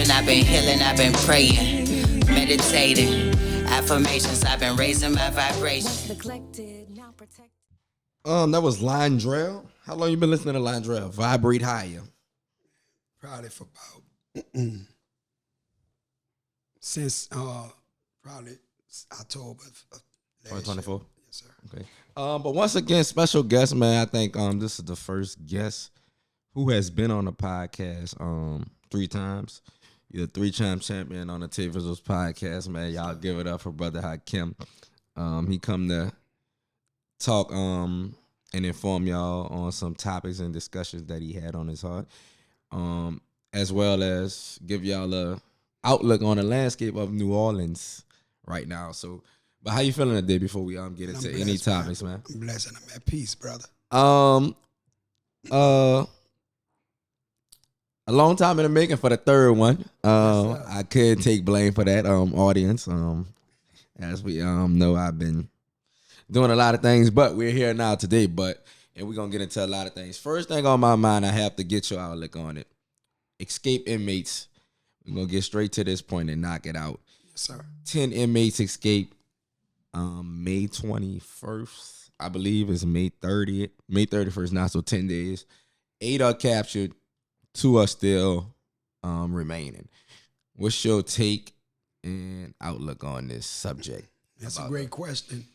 healing, I've been healing, I've been praying, meditating, affirmations, I've been raising my vibrations. That was Lindrell. How long you been listening to Lindrell? Vibrate Higher. Probably for about since probably October of last 2024. year. Yes, sir. Okay. But once again, special guest, man. I think this is the first guest who has been on the podcast 3 times. You're a 3-time champion on the TaeVi's podcast, man. Y'all give it up for brother HAKIM. He come to talk and inform y'all on some topics and discussions that he had on his heart, as well as give y'all a outlook on the landscape of New Orleans right now. So, but how you feeling today before we get into any topics, man? I'm blessed and I'm at peace, brother. A long time in the making for the third one. I couldn't take blame for that, audience. As we know, I've been doing a lot of things, but we're here now today. And we're gonna get into a lot of things. First thing on my mind, I have to get your outlook on it. Escape inmates. We're gonna get straight to this point and knock it out. Yes, sir. 10 inmates escaped May 21st. I believe it's May 30th. May 31st now, so 10 days. 8 are captured. 2 are still remaining. What's your take and outlook on this subject? That's a great question.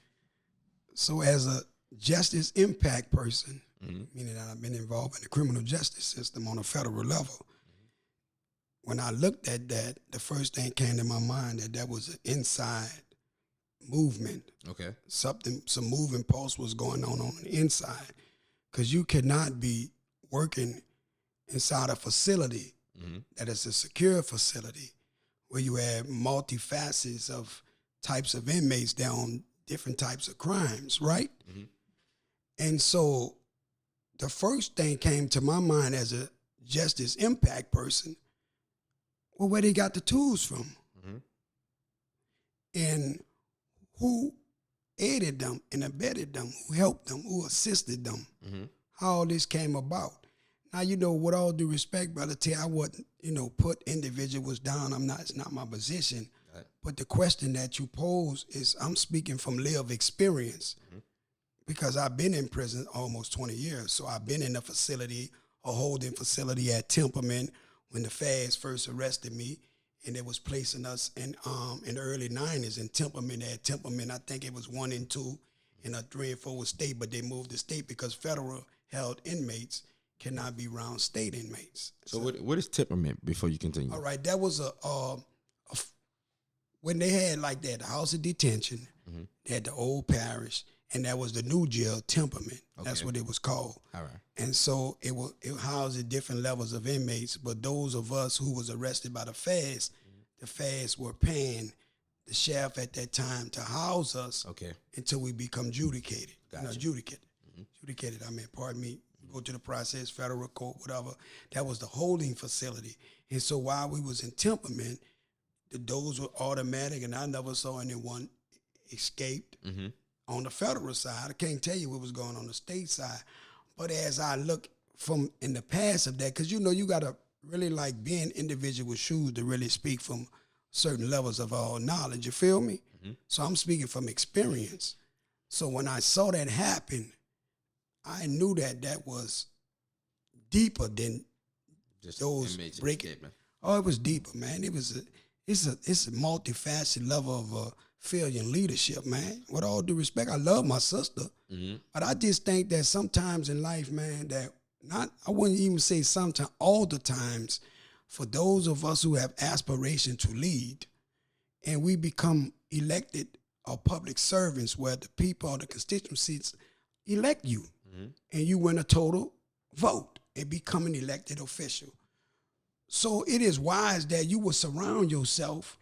So as a justice impact person, meaning that I've been involved in the criminal justice system on a federal level, when I looked at that, the first thing came to my mind that was an inside movement. Okay. Some moving pulse was going on the inside, because you cannot be working inside a facility that is a secure facility where you have multifacets of types of inmates down different types of crimes, right? And so the first thing came to my mind as a justice impact person, well, where they got the tools from, and who aided them and abetted them, who helped them, who assisted them, how all this came about. Now, with all due respect, Brother T, I wouldn't, put individuals down. It's not my position. Right. But the question that you pose is, I'm speaking from lived experience, because I've been in prison almost 20 years. So I've been in a holding facility at Templeman when the feds first arrested me, and it was placing us in the early 90s in Templeman. At Templeman, I think it was 1 and 2, and a 3 and 4 was state, but they moved the state because federal held inmates cannot be around state inmates. So what is temperament before you continue? All right, that was when they had the house of detention, they had the old parish, and that was the new jail, temperament. Okay. That's what it was called. All right. And so it housed different levels of inmates, but those of us who was arrested by the feds, the feds were paying the sheriff at that time to house us until we become adjudicated. Gotcha. Adjudicated, pardon me. Go to the process, federal court, whatever. That was the holding facility. And so while we was in Templeman, the doors were automatic, and I never saw anyone escaped on the federal side. I can't tell you what was going on the state side. But as I look from in the past of that, because you got to really be in individual shoes to really speak from certain levels of all knowledge. You feel me? So I'm speaking from experience. So when I saw that happen, I knew that was deeper than just those breaking. Oh, it was deeper, man. It's a multifaceted level of failure in leadership, man. With all due respect, I love my sister, but I just think that sometimes in life, man, I wouldn't even say sometimes, all the times, for those of us who have aspiration to lead, and we become elected or public servants where the people or the constituencies elect you. And you win a total vote and become an elected official. So it is wise that you will surround yourself.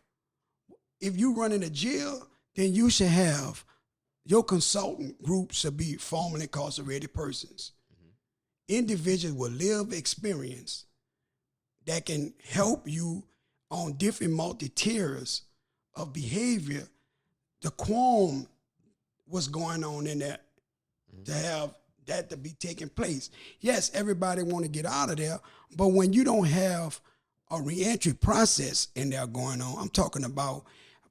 If you run in a jail, then you should have, your consultant group should be formerly incarcerated persons. Individuals with lived experience that can help you on different multi-tiers of behavior. The qualm was going on in there to have that to be taking place. Yes, everybody want to get out of there, but when you don't have a reentry process in there going on. I'm talking about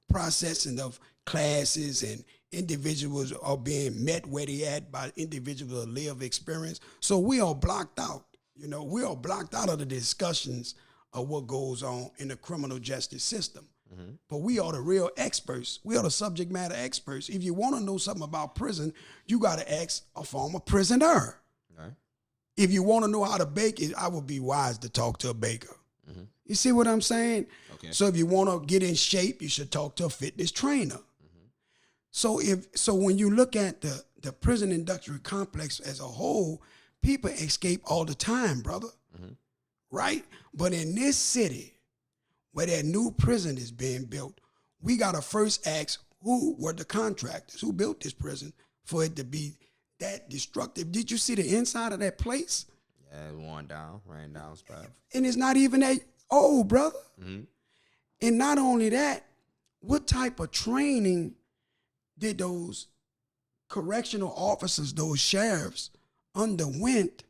processing of classes, and individuals are being met where they at by individuals who live experience. So we are blocked out. We are blocked out of the discussions of what goes on in the criminal justice system. But we are the real experts. We are the subject matter experts. If you want to know something about prison, you got to ask a former prisoner. Right. If you want to know how to bake it, I would be wise to talk to a baker. You see what I'm saying? Okay. So if you want to get in shape, you should talk to a fitness trainer. So when you look at the prison industrial complex as a whole, people escape all the time, brother. Right? But in this city, where that new prison is being built, we got to first ask who were the contractors who built this prison for it to be that destructive. Did you see the inside of that place? Yeah, it ran down spot. And it's not even that old, brother. And not only that, what type of training did those correctional officers, those sheriffs, underwent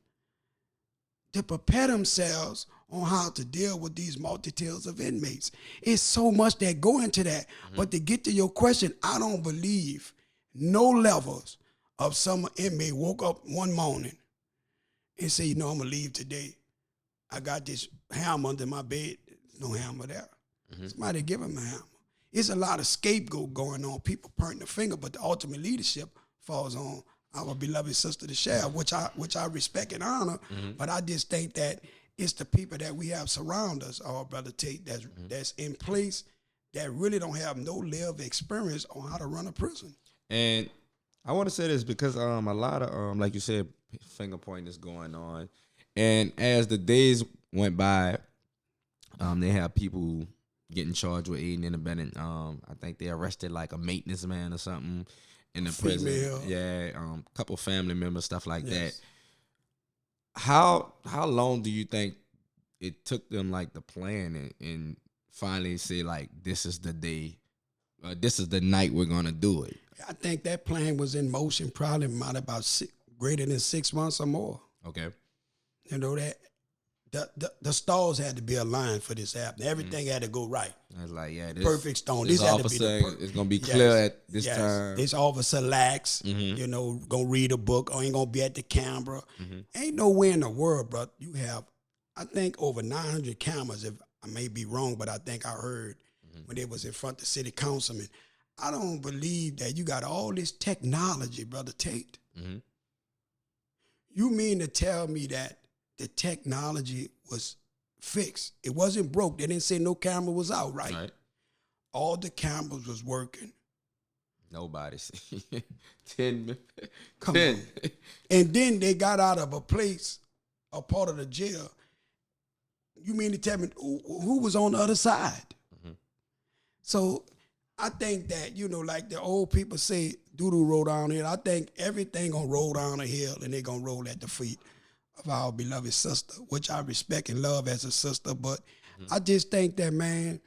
to prepare themselves on how to deal with these multitudes of inmates? It's so much that go into that. But to get to your question, I don't believe no levels of some inmate woke up one morning and say, I'm going to leave today. I got this hammer under my bed. There's no hammer there. Somebody give him a hammer. It's a lot of scapegoat going on. People pointing the finger, but the ultimate leadership falls on our beloved sister, the sheriff, which I respect and honor. But I just think that it's the people that we have surround us, our brother Tate, that's in place that really don't have no lived experience on how to run a prison. And I want to say this because a lot of like you said, finger pointing is going on, and as the days went by, they have people getting charged with aiding and abetting. I think they arrested like a maintenance man or something in the prison. Yeah, couple family members, stuff like that. How long do you think it took them like to plan and finally say like this is the day, this is the night we're gonna do it? I think that plan was in motion probably about greater than 6 months or more. Okay. That the stars had to be aligned for this happen. Everything had to go right. I was like, yeah, perfect storm. This had to be it's gonna be clear at this time. This officer lax, gonna read a book or ain't gonna be at the camera. Ain't nowhere in the world, bro. You have, I think, over 900 cameras. If I may be wrong, but I think I heard when they was in front of the city councilman. I don't believe that you got all this technology, brother Tate. You mean to tell me that the technology was fixed? It wasn't broke. They didn't say no camera was out, right? All the cameras was working. Nobody see 10. Come on. And then they got out of a place, a part of the jail. You mean to tell me who was on the other side? So I think that, like the old people say, doo-doo roll down hill. I think everything gonna roll down a hill and they gonna roll at the feet of our beloved sister, which I respect and love as a sister. But I just think that, man,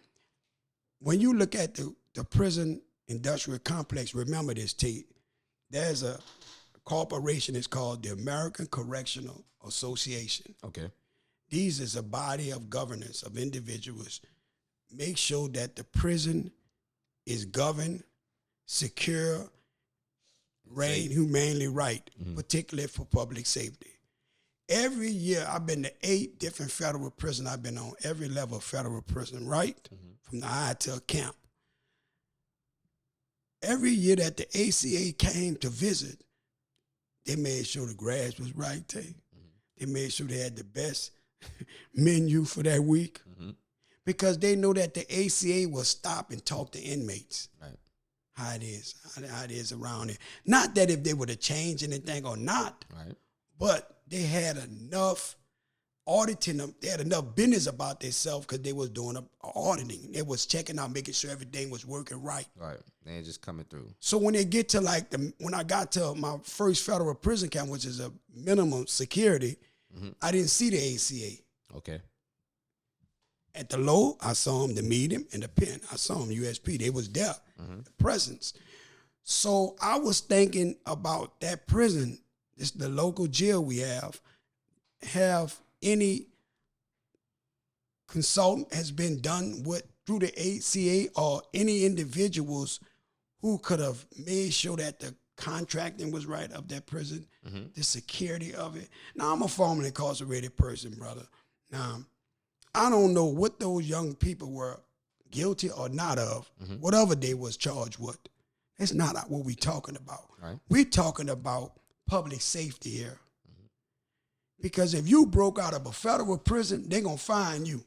when you look at the prison industrial complex, remember this, Tate. There's a corporation, it's called the American Correctional Association. Okay. These is a body of governance of individuals. Make sure that the prison is governed, secure, reign humanely right, particularly for public safety. Every year, I've been to 8 different federal prisons. I've been on every level of federal prison, right? From the high to a camp. Every year that the ACA came to visit, they made sure the grass was right, Tay. They made sure they had the best menu for that week. Because they know that the ACA will stop and talk to inmates. Right. How it is around here. Not that if they would have changed anything or not, right, but they had enough auditing them. They had enough business about themselves because they was doing auditing. They was checking out, making sure everything was working right. Right. They ain't just coming through. So when they get to when I got to my first federal prison camp, which is a minimum security, I didn't see the ACA. Okay. At the low, I saw them, the medium, and the pen. I saw them, USP. They was there, the presence. So I was thinking about that prison, this the local jail we have any consultant has been done through the ACA or any individuals who could have made sure that the contracting was right of that prison, the security of it. Now, I'm a formerly incarcerated person, brother. Now, I don't know what those young people were guilty or not of, whatever they was charged with. That's not what we're talking about. Right. We're talking about public safety here. Because if you broke out of a federal prison, they're going to fine you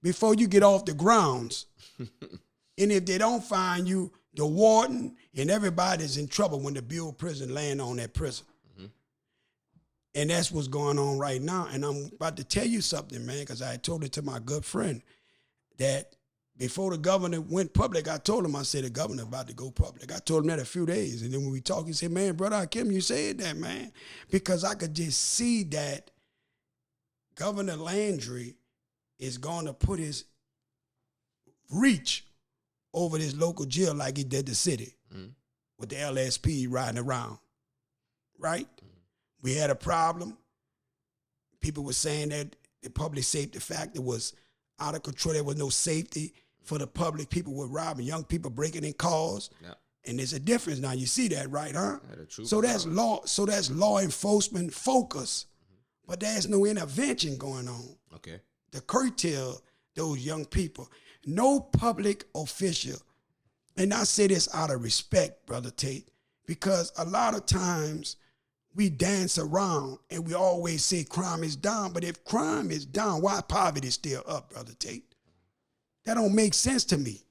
before you get off the grounds. And if they don't find you, the warden and everybody's in trouble when the Bureau of Prison land on that prison. And that's what's going on right now. And I'm about to tell you something, man, because I told it to my good friend that before the governor went public, I told him, I said, the governor about to go public. I told him that a few days. And then when we talked, he said, man, brother HAKIM, you said that, man. Because I could just see that Governor Landry is going to put his reach over this local jail like he did the city with the LSP riding around, right? We had a problem. People were saying that the public safety factor was out of control. There was no safety for the public. People were robbing, young people breaking in cars. Yeah. And there's a difference now. You see that, right, huh? Yeah, so that's law. So that's law enforcement focus, but there's no intervention going on. Okay. To curtail those young people. No public official, and I say this out of respect, Brother Tate, because a lot of times we dance around and we always say crime is down, but if crime is down, why poverty is still up, Brother Tate? That don't make sense to me.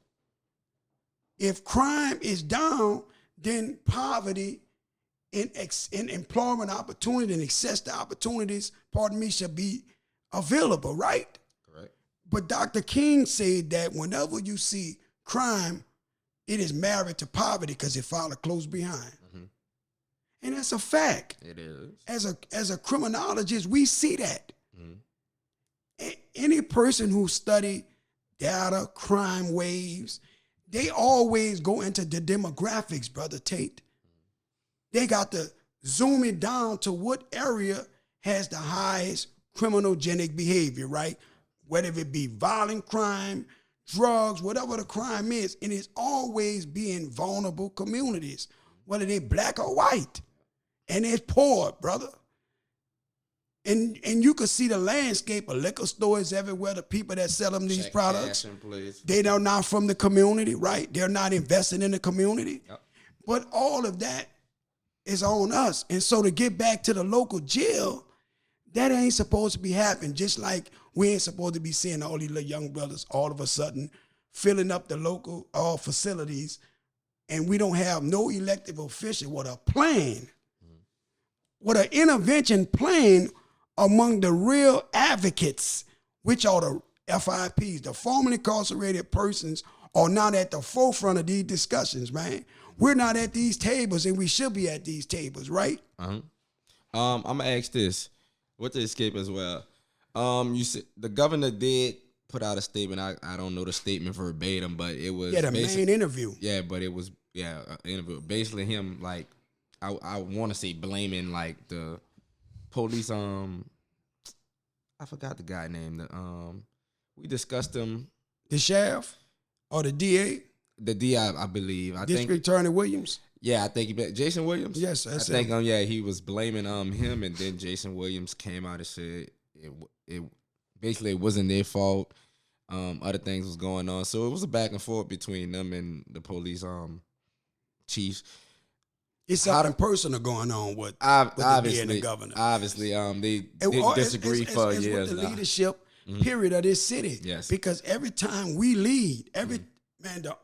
If crime is down, then poverty in employment opportunity and access to opportunities, should be available, right? Correct. But Dr. King said that whenever you see crime, it is married to poverty because it follows close behind. And that's a fact. It is. As a criminologist, we see that. Any person who study data, crime waves, they always go into the demographics, Brother Tate. They got to zoom it down to what area has the highest criminogenic behavior, right? Whether it be violent crime, drugs, whatever the crime is, and it's always being vulnerable communities, whether they're black or white. And it's poor, brother. And you can see the landscape of liquor stores everywhere, the people that sell them these products. They are not from the community, right? They're not investing in the community. Yep. But all of that is on us. And so to get back to the local jail, that ain't supposed to be happening. Just like we ain't supposed to be seeing all these little young brothers all of a sudden filling up the local facilities, and we don't have no elected official with a plan, with an intervention plan among the real advocates, which are the FIPs, the formerly incarcerated persons, are not at the forefront of these discussions, man. We're not at these tables, and we should be at these tables, right? I'm gonna ask this with the escape as well. You said the governor did put out a statement. I don't know the statement verbatim, but it was the main interview. Yeah, but it was an interview. Basically, him like I want to say blaming like the police. I forgot the guy name. We discussed him. The sheriff or the DA. The DA, I believe. District Attorney Williams. Yeah, I think Jason Williams. Yes, I think he was blaming him, and then Jason Williams came out and said it basically it wasn't their fault. Other things was going on, so it was a back and forth between them and the police chiefs. It's something personal going on with obviously, the DA and the governor. Obviously, they disagree for it's years. With the leadership period of this city. Yes, because every time we lead,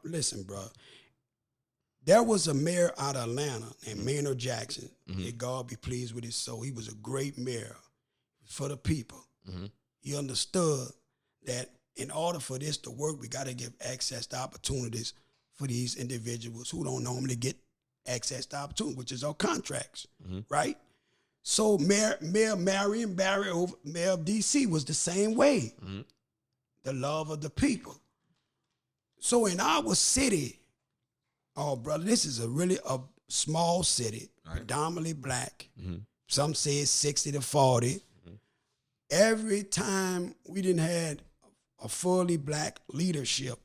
listen, bro. There was a mayor out of Atlanta named Maynard Jackson. May God be pleased with his soul. He was a great mayor for the people. He understood that in order for this to work, we got to give access to opportunities for these individuals who don't normally get access to opportunity, which is our contracts, right? So Mayor Marion Barry, Mayor of D.C., was the same way. The love of the people. So in our city, oh, brother, this is a small city, predominantly black. Some say it's 60 to 40. every time we didn't had a fully black leadership.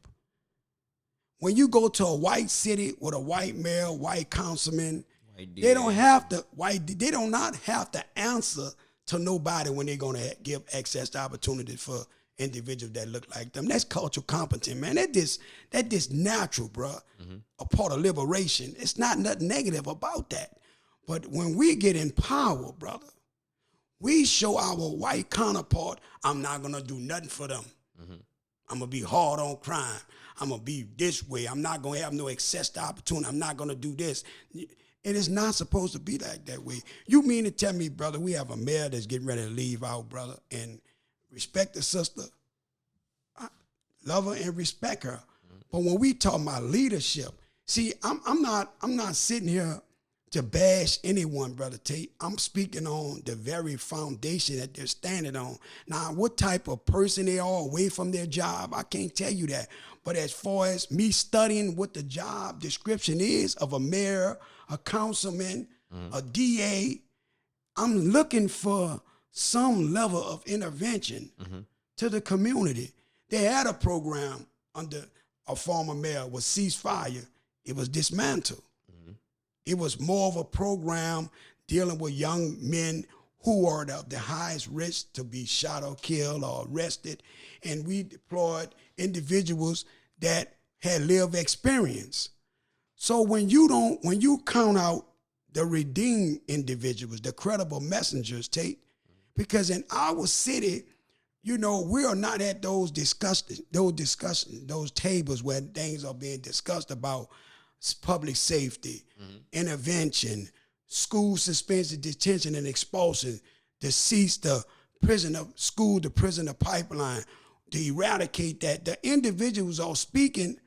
When you go to a white city with a white mayor, white councilman, they don't have to they do not have to answer to nobody when they're gonna give access to opportunity for individuals that look like them. That's cultural competent, man. That just natural, bro. A part of liberation. It's not nothing negative about that. But when we get in power, brother, we show our white counterpart, I'm not gonna do nothing for them. I'm gonna be hard on crime. I'm gonna be this way. I'm not gonna have no access to opportunity. I'm not gonna do this. It is not supposed to be like that way. You mean to tell me, brother, we have a mayor that's getting ready to leave out, brother, and respect the sister, love her and respect her. But when we talk about leadership, see, I'm not sitting here to bash anyone, Brother Tate. I'm speaking on the very foundation that they're standing on. Now, what type of person they are away from their job, I can't tell you that. But as far as me studying what the job description is of a mayor, a councilman, a DA, I'm looking for some level of intervention to the community. They had a program under a former mayor was ceasefire. It was dismantled. It was more of a program dealing with young men who are the highest risk to be shot or killed or arrested. And we deployed individuals that had lived experience. So when you count out the redeemed individuals, the credible messengers, Tate, because in our city, we are not at those discussions, those tables where things are being discussed about public safety, intervention, school suspension, detention, and expulsion, to cease the school to prisoner pipeline, to eradicate that. The individuals are speaking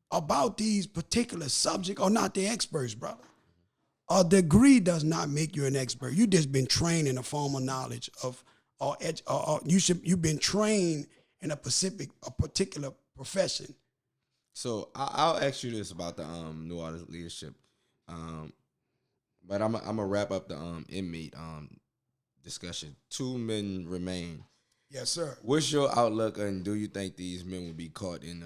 about these particular subjects are not the experts, brother. A degree does not make you an expert. You just been trained in a formal knowledge of, you've been trained in a particular profession. So I'll ask you this about the New Orleans leadership, but I'm gonna wrap up the inmate discussion. 2 men remain. Yes, sir. What's your outlook, and do you think these men will be caught in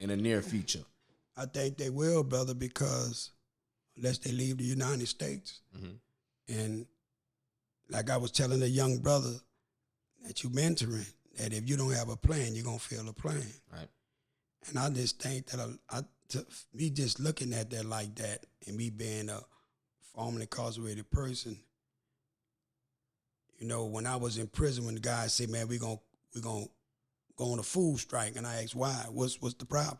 the near future? I think they will, brother, because unless they leave the United States, and like I was telling a young brother that you mentoring, that if you don't have a plan, you're going to fail a plan. Right. And I just think that me just looking at that like that, and me being a formerly incarcerated person, when I was in prison, when the guys say, man, we're going to go on a food strike, and I asked why, what's the problem?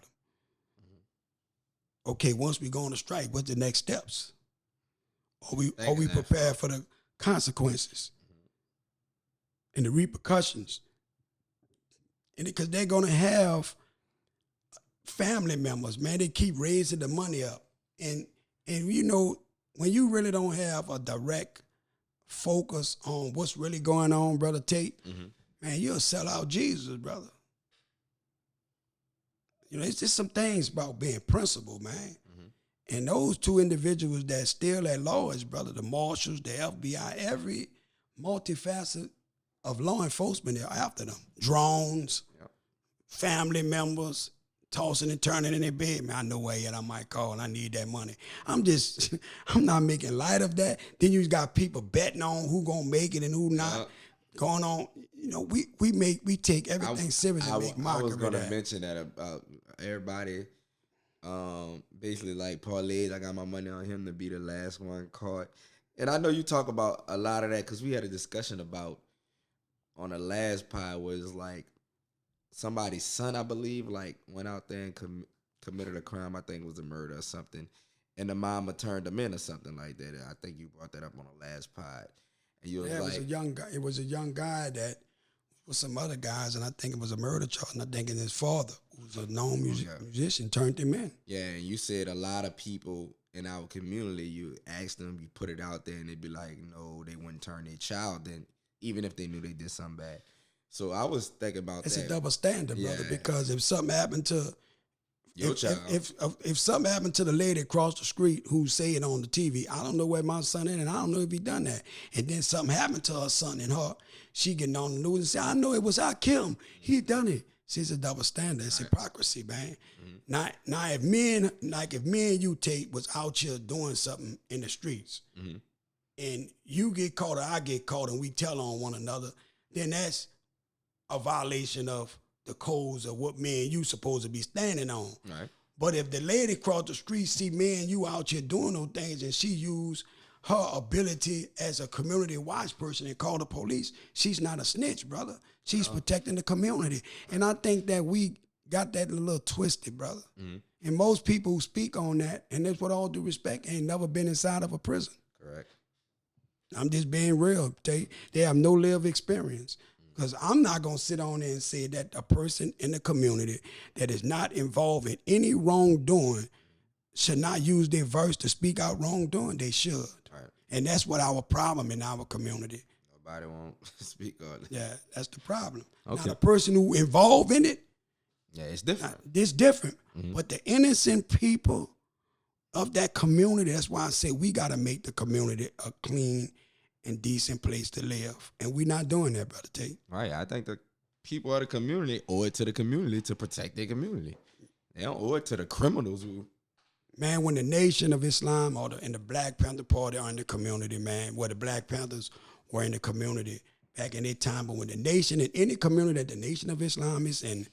Okay, once we go on a strike, what's the next steps? Are we prepared for the consequences and the repercussions? And because they're going to have family members, man, they keep raising the money up. And when you really don't have a direct focus on what's really going on, Brother Tate, man, you'll sell out Jesus, brother. It's just some things about being principled, man. And those 2 individuals that still at large, brother, the marshals, the FBI, every multifaceted of law enforcement, they're after them. Drones, family members, tossing and turning in their bed. Man, I know where yet I might call and I need that money. I'm not making light of that. Then you got people betting on who gonna make it and who not. Going on, we take everything serious and make mockery. I was gonna mention that about everybody. Basically like parlays. I got my money on him to be the last one caught. And I know you talk about a lot of that because we had a discussion about on the last pod where it's like somebody's son, I believe, like went out there and committed a crime. I think it was a murder or something, and the mama turned him in or something like that. I think you brought that up on the last pod. And you was it was a young guy. It was a young guy that was some other guys, and I think it was a murder charge. And I think his father, who was a known musician, turned him in. Yeah, and you said a lot of people in our community, you asked them, you put it out there, and they'd be like, no, they wouldn't turn their child in, even if they knew they did something bad. So I was thinking about it's that. It's a double standard, brother, because if something happened to Your child. If something happened to the lady across the street who say it on the TV, I don't know where my son is, and I don't know if he done that. And then something happened to her son and her, she getting on the news and say, I know it was HAKIM. He done it. See, it's a double standard. It's hypocrisy, man. Now, if me and you, Tate, was out here doing something in the streets, and you get caught or I get caught, and we tell on one another, then that's a violation of the codes of what me and you supposed to be standing on. Right. But if the lady across the street see me and you out here doing those things, and she use her ability as a community watch person and call the police, she's not a snitch, brother. She's protecting the community. And I think that we got that a little twisted, brother. And most people who speak on that, and that's with all due respect, ain't never been inside of a prison. Correct. I'm just being real. They have no lived experience. Because I'm not going to sit on there and say that a person in the community that is not involved in any wrongdoing should not use their verse to speak out wrongdoing. They should. Right. And that's what our problem in our community. Nobody won't speak on it. Yeah, that's the problem. Okay. Now, the person who involved in it, Yeah, it's different. it's different. But the innocent people of that community, that's why I say we got to make the community a clean and decent place to live. And we're not doing that, Brother Tate. Right. I think the people of the community owe it to the community to protect their community. They don't owe it to the criminals who. Man, when the Nation of Islam and the Black Panther Party are in the community, man, where the Black Panthers were in the community back in their time, but when the nation, in any community that the Nation of Islam is in,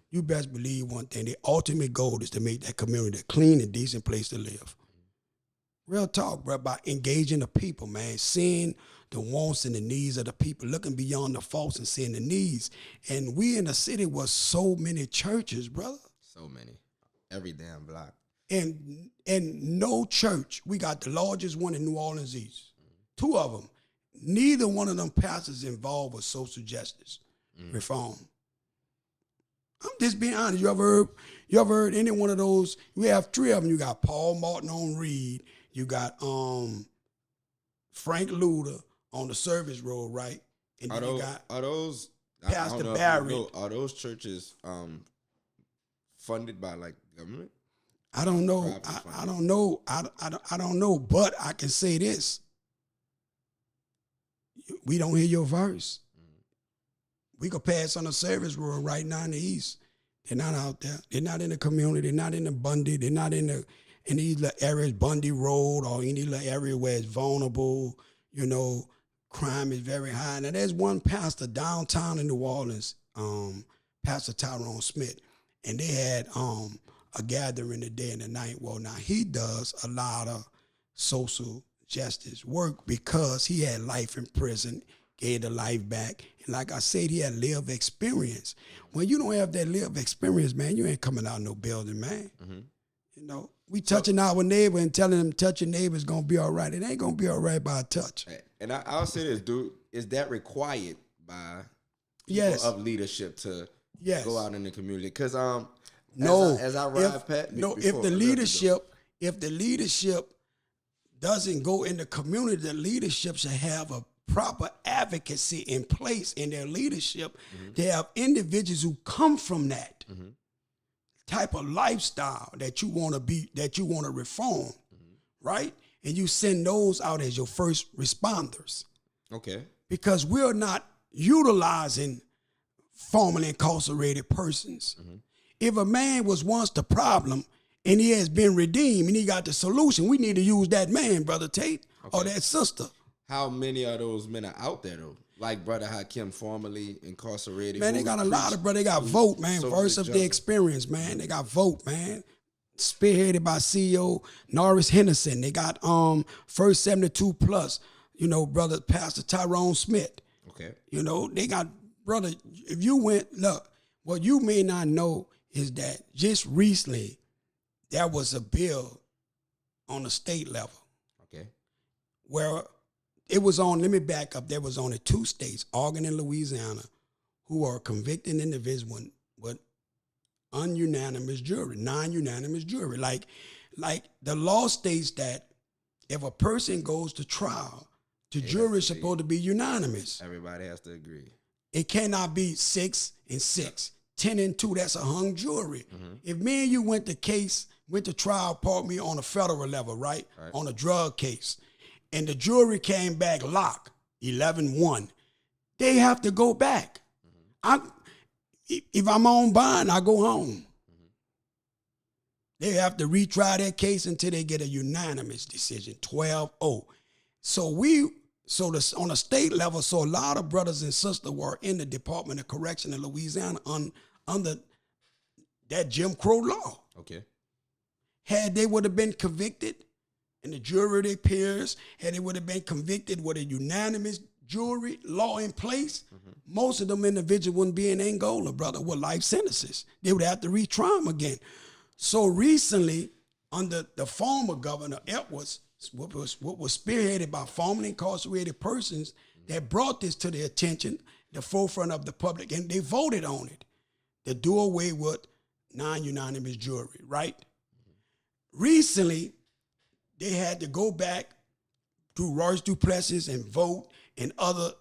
you best believe one thing, the ultimate goal is to make that community a clean and decent place to live. Real talk, bro, about engaging the people, man, seeing the wants and the needs of the people, looking beyond the faults and seeing the needs. And we in a city with so many churches, brother. So many. Every damn block. And no church, we got the largest one in New Orleans East. Two of them. Neither one of them pastors involved with social justice reform. I'm just being honest. You ever heard any one of those? We have three of them. You got Paul Martin on Reed. You got Frank Luter on the Service Road, right? And then you got Pastor Barrett. Are those churches funded by like government? I don't know. I don't know. I don't know. But I can say this: we don't hear your verse. We could pass on the Service Road right now in the East. They're not out there. They're not in the community. They're not in the Bundy. They're not in these little areas, Bundy Road, or any little area where it's vulnerable. You know, crime is very high. Now, there's one pastor downtown in New Orleans, Pastor Tyrone Smith, and they had a gathering the day and the night. Well, now he does a lot of social justice work because he had life in prison, gave the life back. And like I said, he had lived experience. When you don't have that lived experience, man, you ain't coming out of no building, man. You know, we touching our neighbor and telling them touch your neighbor is going to be all right. It ain't going to be all right by a touch. And I'll say this, dude, is that required by people of leadership to go out in the community? Because as I ride Pat, if the leadership doesn't go in the community, the leadership should have a proper advocacy in place in their leadership. They have individuals who come from that type of lifestyle that you want to reform, right? And you send those out as your first responders. Okay. Because we're not utilizing formerly incarcerated persons. If a man was once the problem and he has been redeemed and he got the solution, we need to use that man, Brother Tate, or that sister. How many of those men are out there, though? Like Brother HAKIM, formerly incarcerated. Man, they got a lot of, brother. They got Vote, man. Verse of their experience, man. They got Vote, man. Spearheaded by CEO Norris Henderson. They got First 72 Plus, you know, brother Pastor Tyrone Smith. Okay. You know, they got, brother, if you went, look, what you may not know is that just recently there was a bill on the state level. Okay. Where it was on, let me back up, there was only two states, Oregon and Louisiana, who are convicting individuals with non-unanimous jury. Like the law states that if a person goes to trial, the jury is supposed to be unanimous. Everybody has to agree. It cannot be 6 and 6. 10 and 2, that's a hung jury. If me and you went to trial, pardon me, on a federal level, right? On a drug case, and the jury came back locked, 11-1, they have to go back. If I'm on bond, I go home. They have to retry that case until they get a unanimous decision, 12-0. On a state level, so a lot of brothers and sisters were in the Department of Correction in Louisiana under that Jim Crow law. Okay. Had they would have been convicted, and the jury, their peers, had they would have been convicted with a unanimous jury law in place, most of them individuals wouldn't be in Angola, brother, with life sentences. They would have to retry them again. So recently, under the former governor, Edwards, what was spearheaded by formerly incarcerated persons that brought this to the attention, the forefront of the public, and they voted on it to do away with non-unanimous jury, right? Recently, they had to go back through Royce Duplessis and vote and other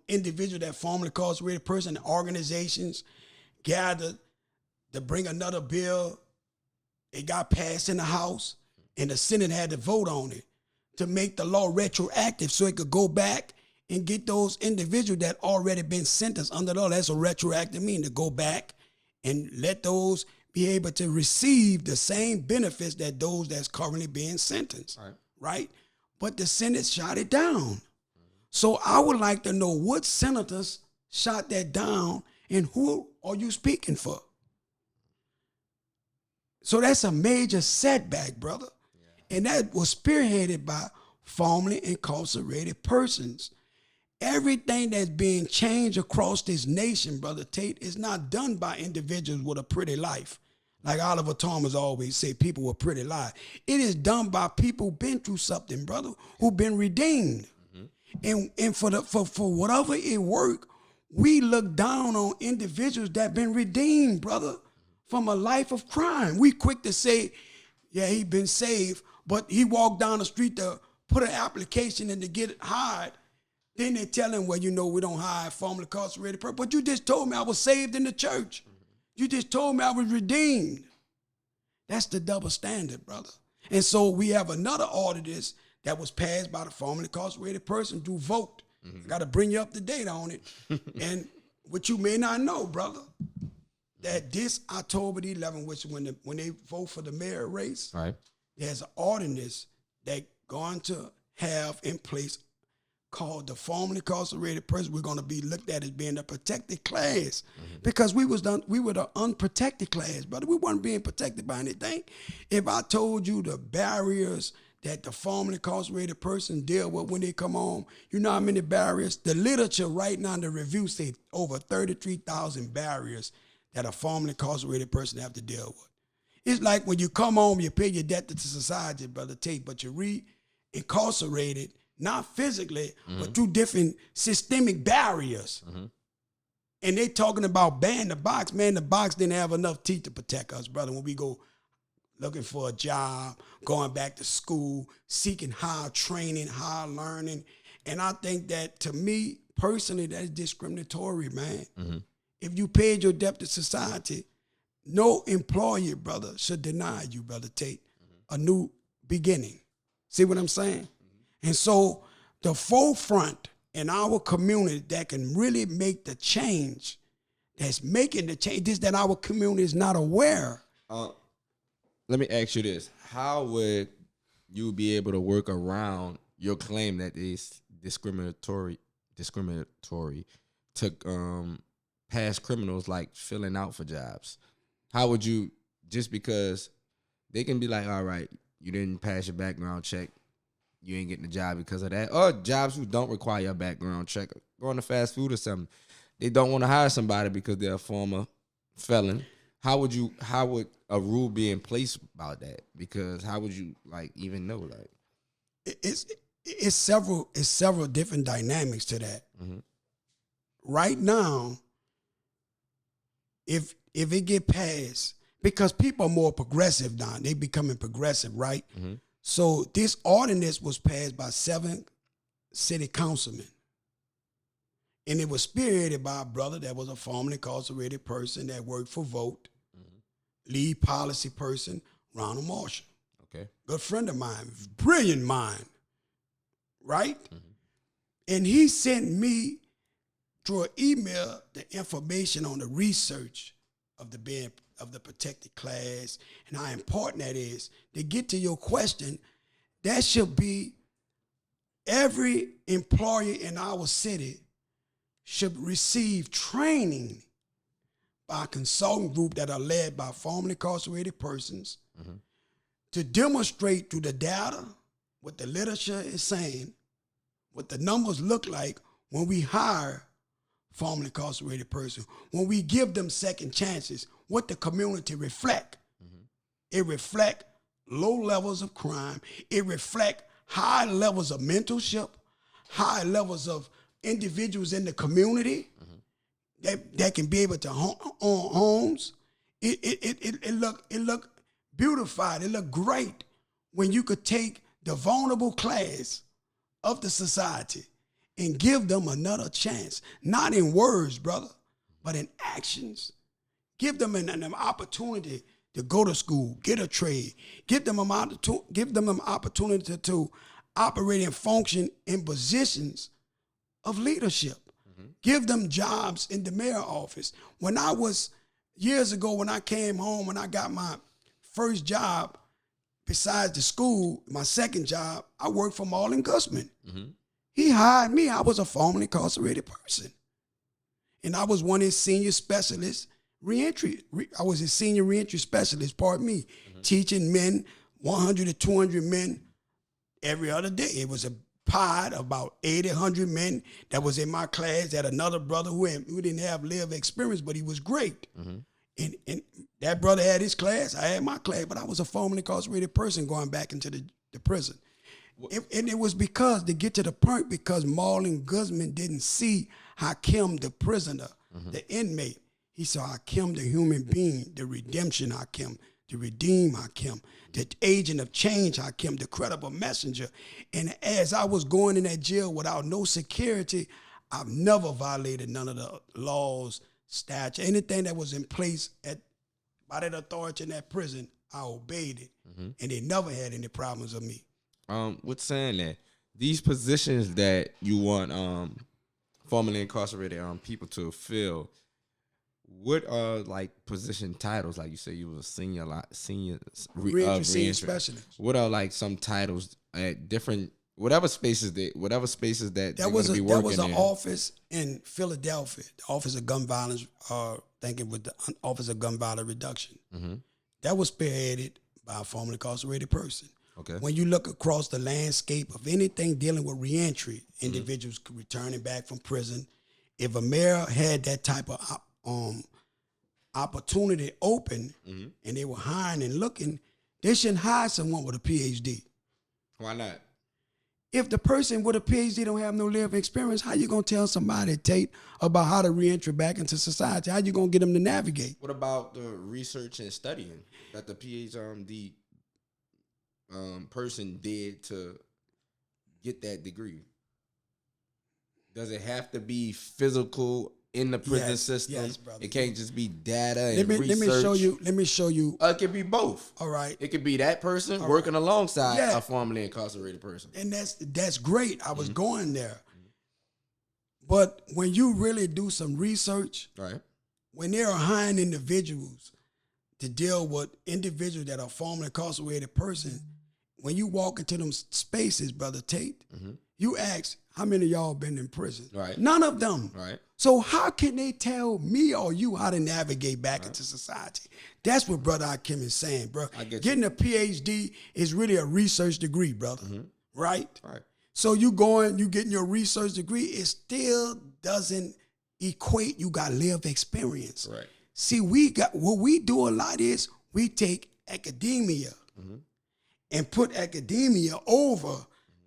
individuals that formerly incarcerated person and organizations gathered to bring another bill. It got passed in the House, and the Senate had to vote on it to make the law retroactive so it could go back and get those individuals that already been sentenced under the law. That's a retroactive mean, to go back and let those be able to receive the same benefits that those that's currently being sentenced, right? But the Senate shot it down. So I would like to know what senators shot that down and who are you speaking for? So that's a major setback, brother. Yeah. And that was spearheaded by formerly incarcerated persons. Everything that's being changed across this nation, Brother Tate, is not done by individuals with a pretty life. Like Oliver Thomas always say, people with pretty life. It is done by people who've been through something, brother, who've been redeemed. And for whatever it work, we look down on individuals that been redeemed, brother, from a life of crime. We quick to say, yeah, he been saved, but he walked down the street to put an application in to get hired. Then they tell him, well, you know, we don't hire formerly incarcerated person. But you just told me I was saved in the church. You just told me I was redeemed. That's the double standard, brother. And so we have another ordinance that was passed by the formerly incarcerated person through vote. Got to bring you up to date on it. And what you may not know, brother, that this October the 11th, which when they vote for the mayor race, there's an ordinance that going to have in place called the formerly incarcerated person. We're going to be looked at as being a protected class because we were the unprotected class, brother. We weren't being protected by anything. If I told you the barriers that the formerly incarcerated person deal with when they come home, you know how many barriers? The literature right now in the review say over 33,000 barriers that a formerly incarcerated person have to deal with. It's like when you come home, you pay your debt to society, Brother Tate, but you're re-incarcerated, not physically, but through different systemic barriers. And they talking about banning the box. Man, the box didn't have enough teeth to protect us, brother, when we go looking for a job, going back to school, seeking higher training, higher learning. And I think that, to me, personally, that's discriminatory, man. If you paid your debt to society, no employer, brother, should deny you, Brother Tate, a new beginning. See what I'm saying? And so the forefront in our community that can really make the change, that's making the change, is that our community is not aware. Let me ask you this. How would you be able to work around your claim that it's discriminatory to past criminals like filling out for jobs? How would you, just because they can be like, all right, you didn't pass your background check, you ain't getting a job because of that. Or jobs who don't require a background check, going to fast food or something, they don't want to hire somebody because they're a former felon. How would a rule be in place about that? Because how would you even know? It's several different dynamics to that. Right now, if it get passed, because people are more progressive now, they becoming progressive, right? So this ordinance was passed by 7 city councilmen. And it was spearheaded by a brother that was a formerly incarcerated person that worked for Vote, lead policy person, Ronald Marshall. Okay. Good friend of mine, brilliant mind, right? And he sent me through an email the information on the research of the protected class and how important that is. To get to your question, that should be every employer in our city should receive training by a consultant group that are led by formerly incarcerated persons to demonstrate through the data what the literature is saying, what the numbers look like when we hire formerly incarcerated person, when we give them second chances, what the community reflect. It reflect low levels of crime. It reflect high levels of mentorship, high levels of individuals in the community that can be able to own homes. It look beautified. It look great when you could take the vulnerable class of the society and give them another chance, not in words, brother, but in actions. Give them an opportunity to go to school, get a trade, give them an opportunity to operate and function in positions of leadership. Give them jobs in the mayor office. When I was, years ago, when I came home, when I got my first job, besides the school, my second job, I worked for Marlon Guzman. He hired me. I was a formerly incarcerated person. And I was one of his senior specialists, I was a senior reentry specialist, pardon me, teaching men, 100 to 200 men every other day. It was a pod of about 80, 100 men that was in my class. Had another brother who didn't have lived experience, but he was great. And that brother had his class, I had my class, but I was a formerly incarcerated person going back into the prison. And it was because, to get to the point, because Marlon Guzman didn't see HAKIM, the prisoner, the inmate. He saw HAKIM, the human being, the redemption HAKIM, the redeem HAKIM, the agent of change HAKIM, the credible messenger. And as I was going in that jail without no security, I've never violated none of the laws, statute, anything that was in place by that authority in that prison. I obeyed it, and they never had any problems with me. With saying that, these positions that you want formerly incarcerated people to fill, what are like position titles? Like you say, you was a senior reentry specialist. What are like some titles at different whatever spaces that be working in? There was an office in Philadelphia, the Office of Gun Violence. Thinking with the Office of Gun Violence Reduction, that was spearheaded by a formerly incarcerated person. Okay. When you look across the landscape of anything dealing with reentry, individuals returning back from prison, if a mayor had that type of opportunity open and they were hiring and looking, they shouldn't hire someone with a PhD. Why not? If the person with a PhD don't have no lived experience, how you gonna tell somebody, Tate, about how to reentry back into society? How you gonna get them to navigate? What about the research and studying that the PhD person did to get that degree? Does it have to be physical in the prison system? Yes, brother. It can't just be data and research. Let me show you. It could be both. All right. It could be that person working alongside a formerly incarcerated person. And that's great. I was going there. But when you really do some research, right, when there are hiring individuals to deal with individuals that are formerly incarcerated persons, when you walk into them spaces, Brother Tate, you ask, how many of y'all been in prison? Right. None of them. Right. So how can they tell me or you how to navigate back into society? That's what Brother HAKIM is saying, bro. Getting a PhD is really a research degree, brother. Right? Right. So you getting your research degree, it still doesn't equate you got lived experience. Right. See, what we do a lot is we take academia and put academia over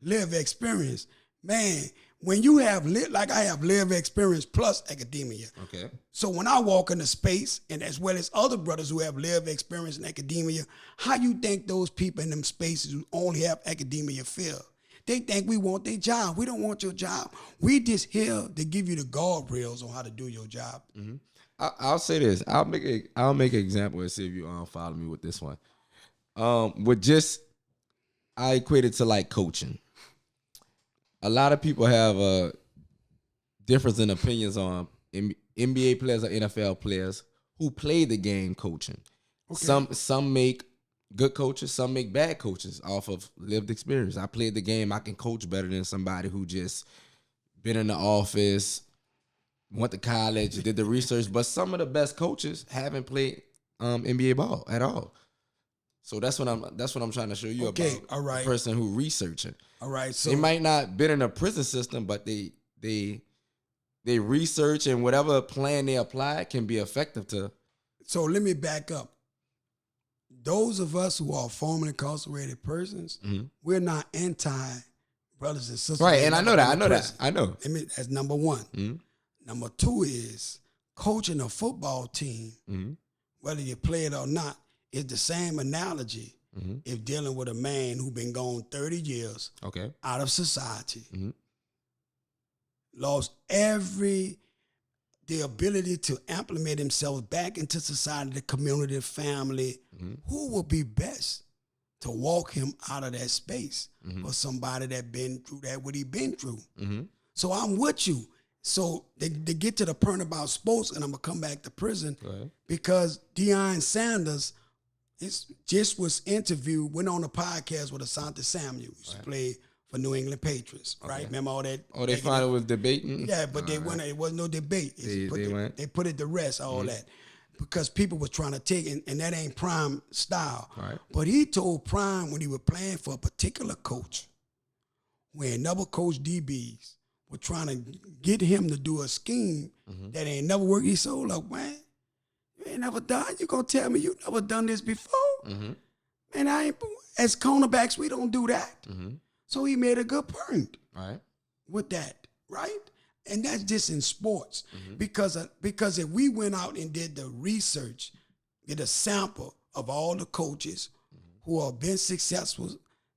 lived experience. Man, when you have like I have lived experience plus academia. Okay. So when I walk into space, and as well as other brothers who have lived experience in academia, how you think those people in them spaces who only have academia feel? They think we want their job. We don't want your job. We just here to give you the guardrails on how to do your job. Mm-hmm. I'll say this. I'll make an example and see if you follow me with this one. I equate it to like coaching. A lot of people have a difference in opinions on NBA players or NFL players who play the game coaching. Okay. Some make good coaches, some make bad coaches off of lived experience. I played the game, I can coach better than somebody who just been in the office, went to college, did the research. But some of the best coaches haven't played NBA ball at all. So that's what I'm trying to show you about. All right. The person who researching. All right. So they might not been in a prison system, but they research, and whatever plan they apply can be effective to. So let me back up. Those of us who are formerly incarcerated persons, we're not anti-brothers and sisters. Right, and I know that. That's number one. Mm-hmm. Number two is coaching a football team, whether you play it or not, is the same analogy if dealing with a man who's been gone 30 years out of society, lost the ability to implement himself back into society, the community, the family. Who would be best to walk him out of that space for somebody that been through that, what he been through? So I'm with you. So they get to the point about sports, and I'm going to come back to prison because Deion Sanders just was interviewed, went on a podcast with Asante Samuel, who played for New England Patriots, right? Remember all that? Oh, they finally was debating? Yeah, but they went. It wasn't no debate. They put it to rest, all that, because people was trying to take it, and that ain't Prime style. Right. But he told Prime when he was playing for a particular coach, when another coach DBs were trying to get him to do a scheme that ain't never worked. He said, "Look, man, you ain't never done. You gonna tell me you never done this before? Man, I ain't. As cornerbacks, we don't do that." So he made a good point with that, right? And that's just in sports. Because if we went out and did the research, did a sample of all the coaches who have been successful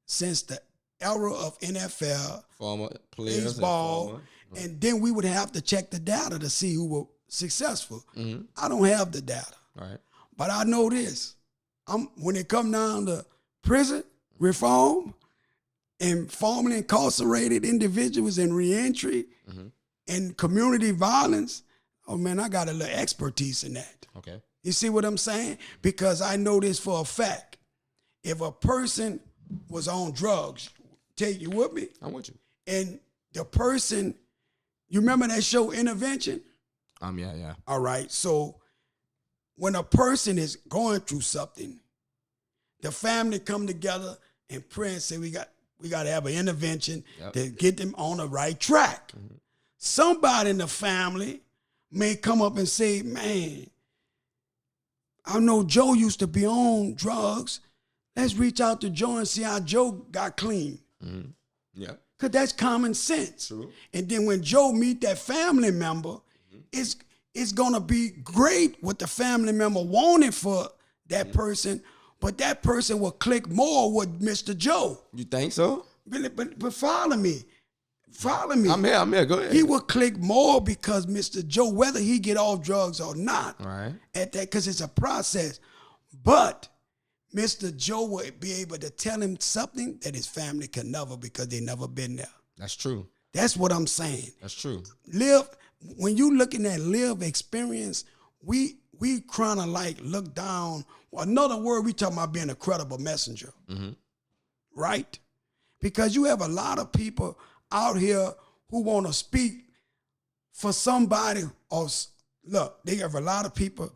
since the era of NFL, former players, baseball, and then we would have to check the data to see who were successful. I don't have the data. But I know this. When it comes down to prison reform, and formerly incarcerated individuals and reentry and community violence, oh man, I got a little expertise in that. Okay. You see what I'm saying? Because I know this for a fact. If a person was on drugs, take you with me? I'm with you. And the person, you remember that show Intervention? Yeah. All right. So when a person is going through something, the family come together and pray and say, we got to have an intervention to get them on the right track. Somebody in the family may come up and say, man, I know Joe used to be on drugs. Let's reach out to Joe and see how Joe got clean. Yeah. Because that's common sense. True. And then when Joe meet that family member, it's going to be great what the family member wanted for that person, but that person will click more with Mr. Joe. You think so? But follow me. Follow me. I'm here. Go ahead. He will click more because Mr. Joe, whether he get off drugs or not, at that, because it's a process. But Mr. Joe will be able to tell him something that his family can never, because they never been there. That's true. That's what I'm saying. That's true. When you looking at live experience, we trying to like look down. Another word, we talking about being a credible messenger, right? Because you have a lot of people out here who want to speak for somebody else. Look, they have a lot of people,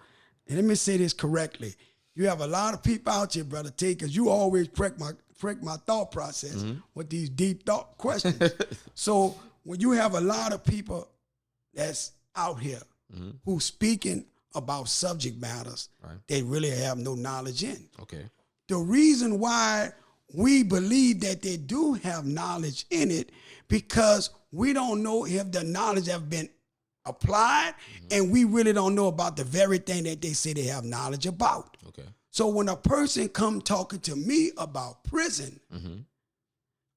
and let me say this correctly. You have a lot of people out here, Brother T, because you always prick my thought process with these deep thought questions. So when you have a lot of people that's out here who speaking about subject matters they really have no knowledge in. Okay. The reason why we believe that they do have knowledge in it, because we don't know if the knowledge have been applied, and we really don't know about the very thing that they say they have knowledge about. Okay. So when a person come talking to me about prison,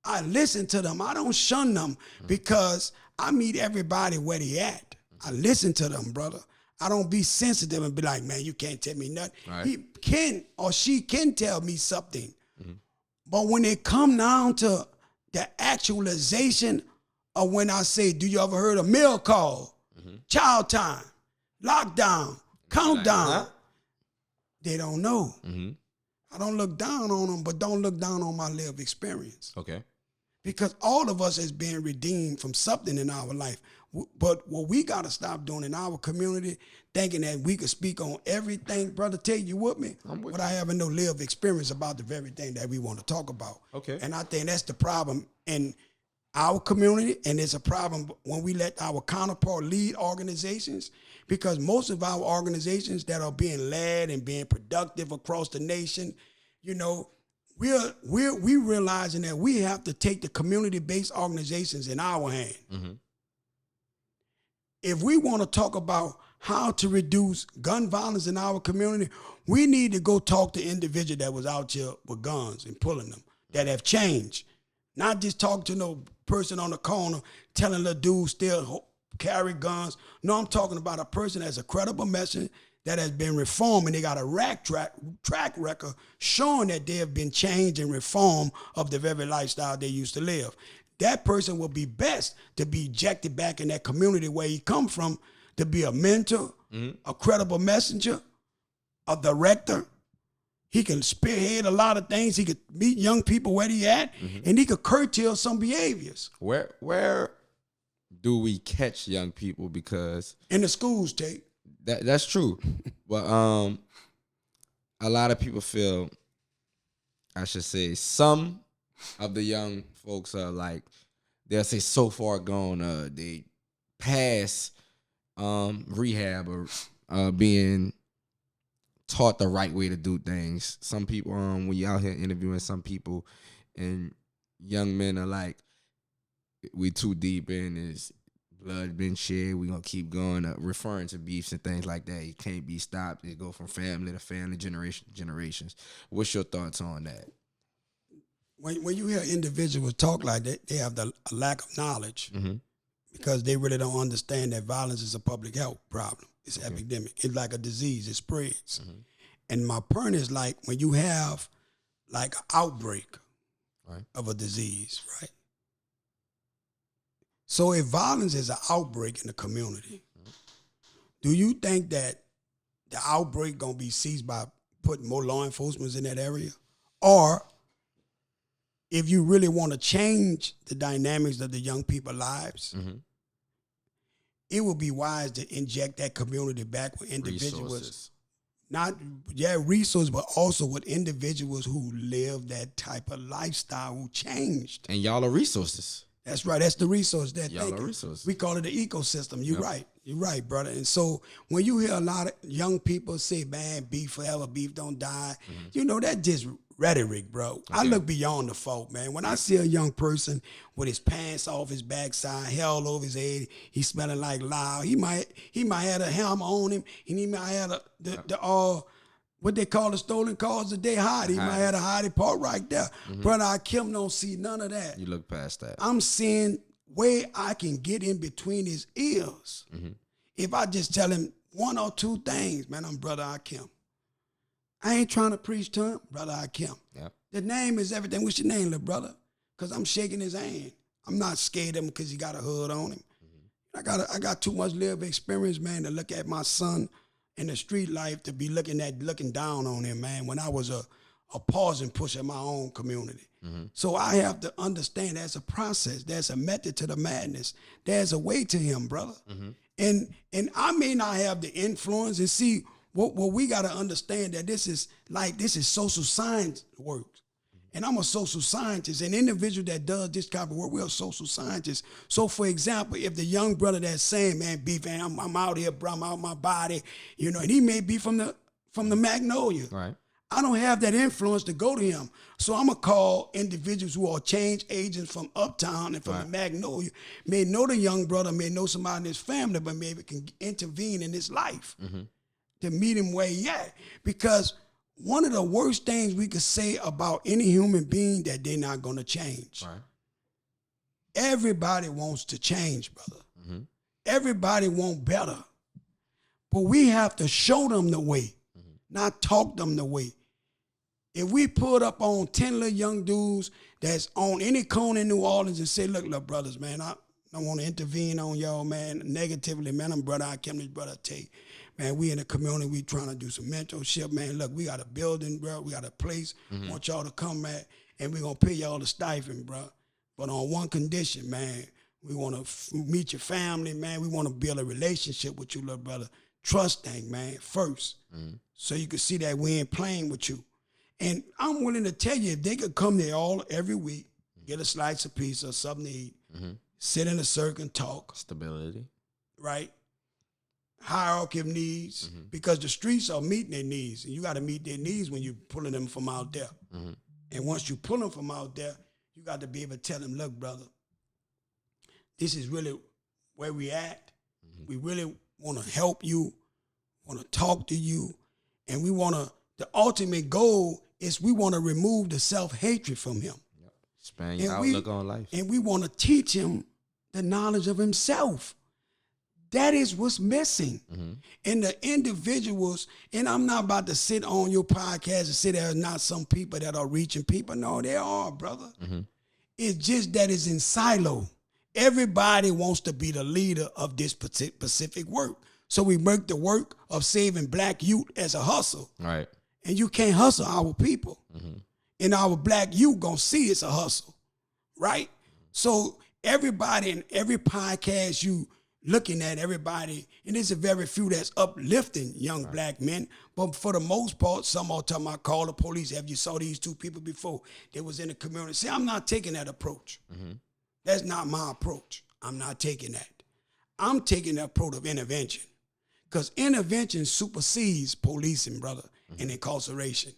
I listen to them. I don't shun them because I meet everybody where they at. I listen to them, brother. I don't be sensitive and be like, man, you can't tell me nothing. Right. He can or she can tell me something. But when it come down to the actualization of when I say, do you ever heard a mail call, child time, lockdown, countdown, they don't know. I don't look down on them, but don't look down on my lived experience. Okay. Because all of us has been redeemed from something in our life. But what we got to stop doing in our community, thinking that we could speak on everything, brother, tell you with me, without having no lived experience about the very thing that we want to talk about. Okay. And I think that's the problem in our community, and it's a problem when we let our counterpart lead organizations, because most of our organizations that are being led and being productive across the nation, you know, we're realizing that we have to take the community-based organizations in our hand. If we want to talk about how to reduce gun violence in our community, we need to go talk to individuals that was out here with guns and pulling them, that have changed. Not just talk to no person on the corner telling the dude still carry guns. No, I'm talking about a person that's a credible message that has been reformed, and they got a track record showing that they have been changed and reformed of the very lifestyle they used to live. That person will be best to be ejected back in that community where he come from, to be a mentor, a credible messenger, a director. He can spearhead a lot of things. He could meet young people where they at, and he could curtail some behaviors. Where do we catch young people? Because in the schools, Tate. That's true. But a lot of people feel, I should say, some of the young folks are like, they'll say so far gone, they pass rehab or being taught the right way to do things. Some people, when you're out here interviewing some people, and young men are like, we too deep in this, blood been shed, we gonna keep going, referring to beefs and things like that. It can't be stopped. It go from family to family, generations. What's your thoughts on that? When you hear individuals talk like that, they have a lack of knowledge, because they really don't understand that violence is a public health problem. It's an epidemic. It's like a disease. It spreads. And my point is, like, when you have like an outbreak of a disease, right? So if violence is an outbreak in the community, do you think that the outbreak gonna be seized by putting more law enforcement in that area? Or if you really want to change the dynamics of the young people's lives, it would be wise to inject that community back with individuals. Resources, but also with individuals who live that type of lifestyle, who changed. And y'all are resources. That's right. That's the resource. Y'all are resources. We call it the ecosystem. You're right. You're right, brother. And so when you hear a lot of young people say, man, beef forever, beef don't die, you know, that just rhetoric, bro. I look beyond the fault, man. When I see a young person with his pants off his backside, hair all over his head, he's smelling like loud. He might have a helmet on him, and he might have what they call the stolen cars today, hottie. He might have a hottie part right there. Brother, HAKIM don't see none of that. You look past that. I'm seeing where I can get in between his ears. If I just tell him one or two things, man, I'm Brother HAKIM. I ain't trying to preach to him, Brother HAKIM. The name is everything. What's your name, little brother? Because I'm shaking his hand. I'm not scared of him because he got a hood on him. I got too much lived experience, man, to look at my son in the street life, to be looking down on him, man, when I was a pausing push in my own community. So I have to understand there's a process, there's a method to the madness, there's a way to him, brother. And I may not have the influence, and see what we got to understand, that this is social science work. And I'm a social scientist. An individual that does this type of work, we're a social scientist. So, for example, if the young brother that's saying, man, beef, man, I'm out here, bro, I'm out my body, you know, and he may be from the Magnolia. Right. I don't have that influence to go to him. So I'm going to call individuals who are change agents from Uptown and from the Magnolia, may know the young brother, may know somebody in his family, but maybe can intervene in his life to meet him where he at. Because one of the worst things we could say about any human being, that they're not going to change. everybody wants to change, brother. Everybody want better. But we have to show them the way, not talk them the way. If we put up on 10 little young dudes that's on any corner in New Orleans and say, look, little brothers, man, I don't want to intervene on y'all, man, negatively, man, I'm brother HAKIM, this brother TaeVi. Man, we in the community, we trying to do some mentorship, man. Look, we got a building, bro. We got a place. Want y'all to come at, and we going to pay y'all the stipend, bro. But on one condition, man, we want to meet your family, man. We want to build a relationship with you, little brother. Trust thing, man, first. So you can see that we ain't playing with you. And I'm willing to tell you, if they could come there every week, get a slice of pizza or something to eat, sit in a circle and talk. Stability. Right? Hierarchy of needs, because the streets are meeting their needs, and you got to meet their needs when you're pulling them from out there. And once you pull them from out there, you got to be able to tell them, look, brother, this is really where we at. We really want to help you, want to talk to you, and we want to, the ultimate goal is we want to remove the self-hatred from him. Expand your outlook on life. And we want to teach him the knowledge of himself. That is what's missing. And the individuals, and I'm not about to sit on your podcast and say there are not some people that are reaching people. No, there are, brother. It's just that it's in silo. Everybody wants to be the leader of this specific work. So we make the work of saving black youth as a hustle. Right. And you can't hustle our people. And our black youth gonna see it's a hustle. Right? So everybody in every podcast you looking at, everybody, and there's a very few that's uplifting young black men, but for the most part, some are talking about call the police. Have you saw these two people before? They was in the community. See, I'm not taking that approach. That's not my approach. I'm not taking that. I'm taking the approach of intervention, because intervention supersedes policing, brother, and incarceration.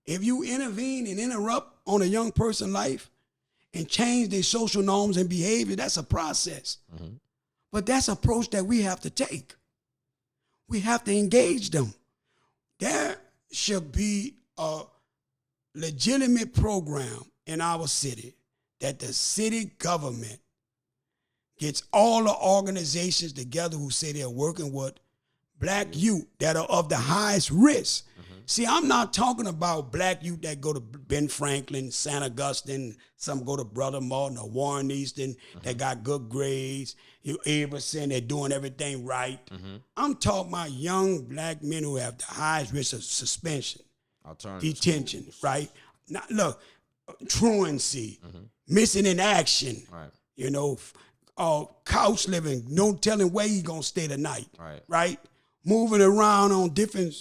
If you intervene and interrupt on a young person's life and change their social norms and behavior, that's a process. But that's an approach that we have to take. We have to engage them. There should be a legitimate program in our city that the city government gets all the organizations together who say they're working with black youth that are of the highest risk. See, I'm not talking about black youth that go to Ben Franklin, St. Augustine, some go to Brother Martin or Warren Easton that got good grades. You ever saying they're doing everything right. I'm talking about young black men who have the highest risk of suspension, detention, right? Now, look, truancy, missing in action, you know, couch living, no telling where you gonna stay tonight, right? Moving around on different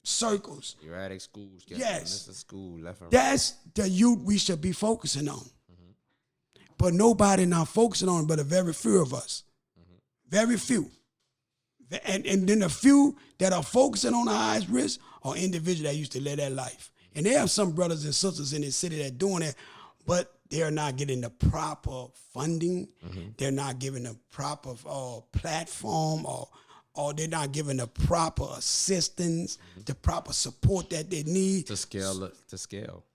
circles. Erratic schools. Yes. School, left and That's the youth we should be focusing on. But nobody not focusing on it but a very few of us. Very few. And then the few that are focusing on the highest risk are individuals that used to live that life. And there are some brothers and sisters in this city that are doing it, but they're not getting the proper funding. They're not given the proper platform, or they're not given the proper assistance, the proper support that they need. To scale.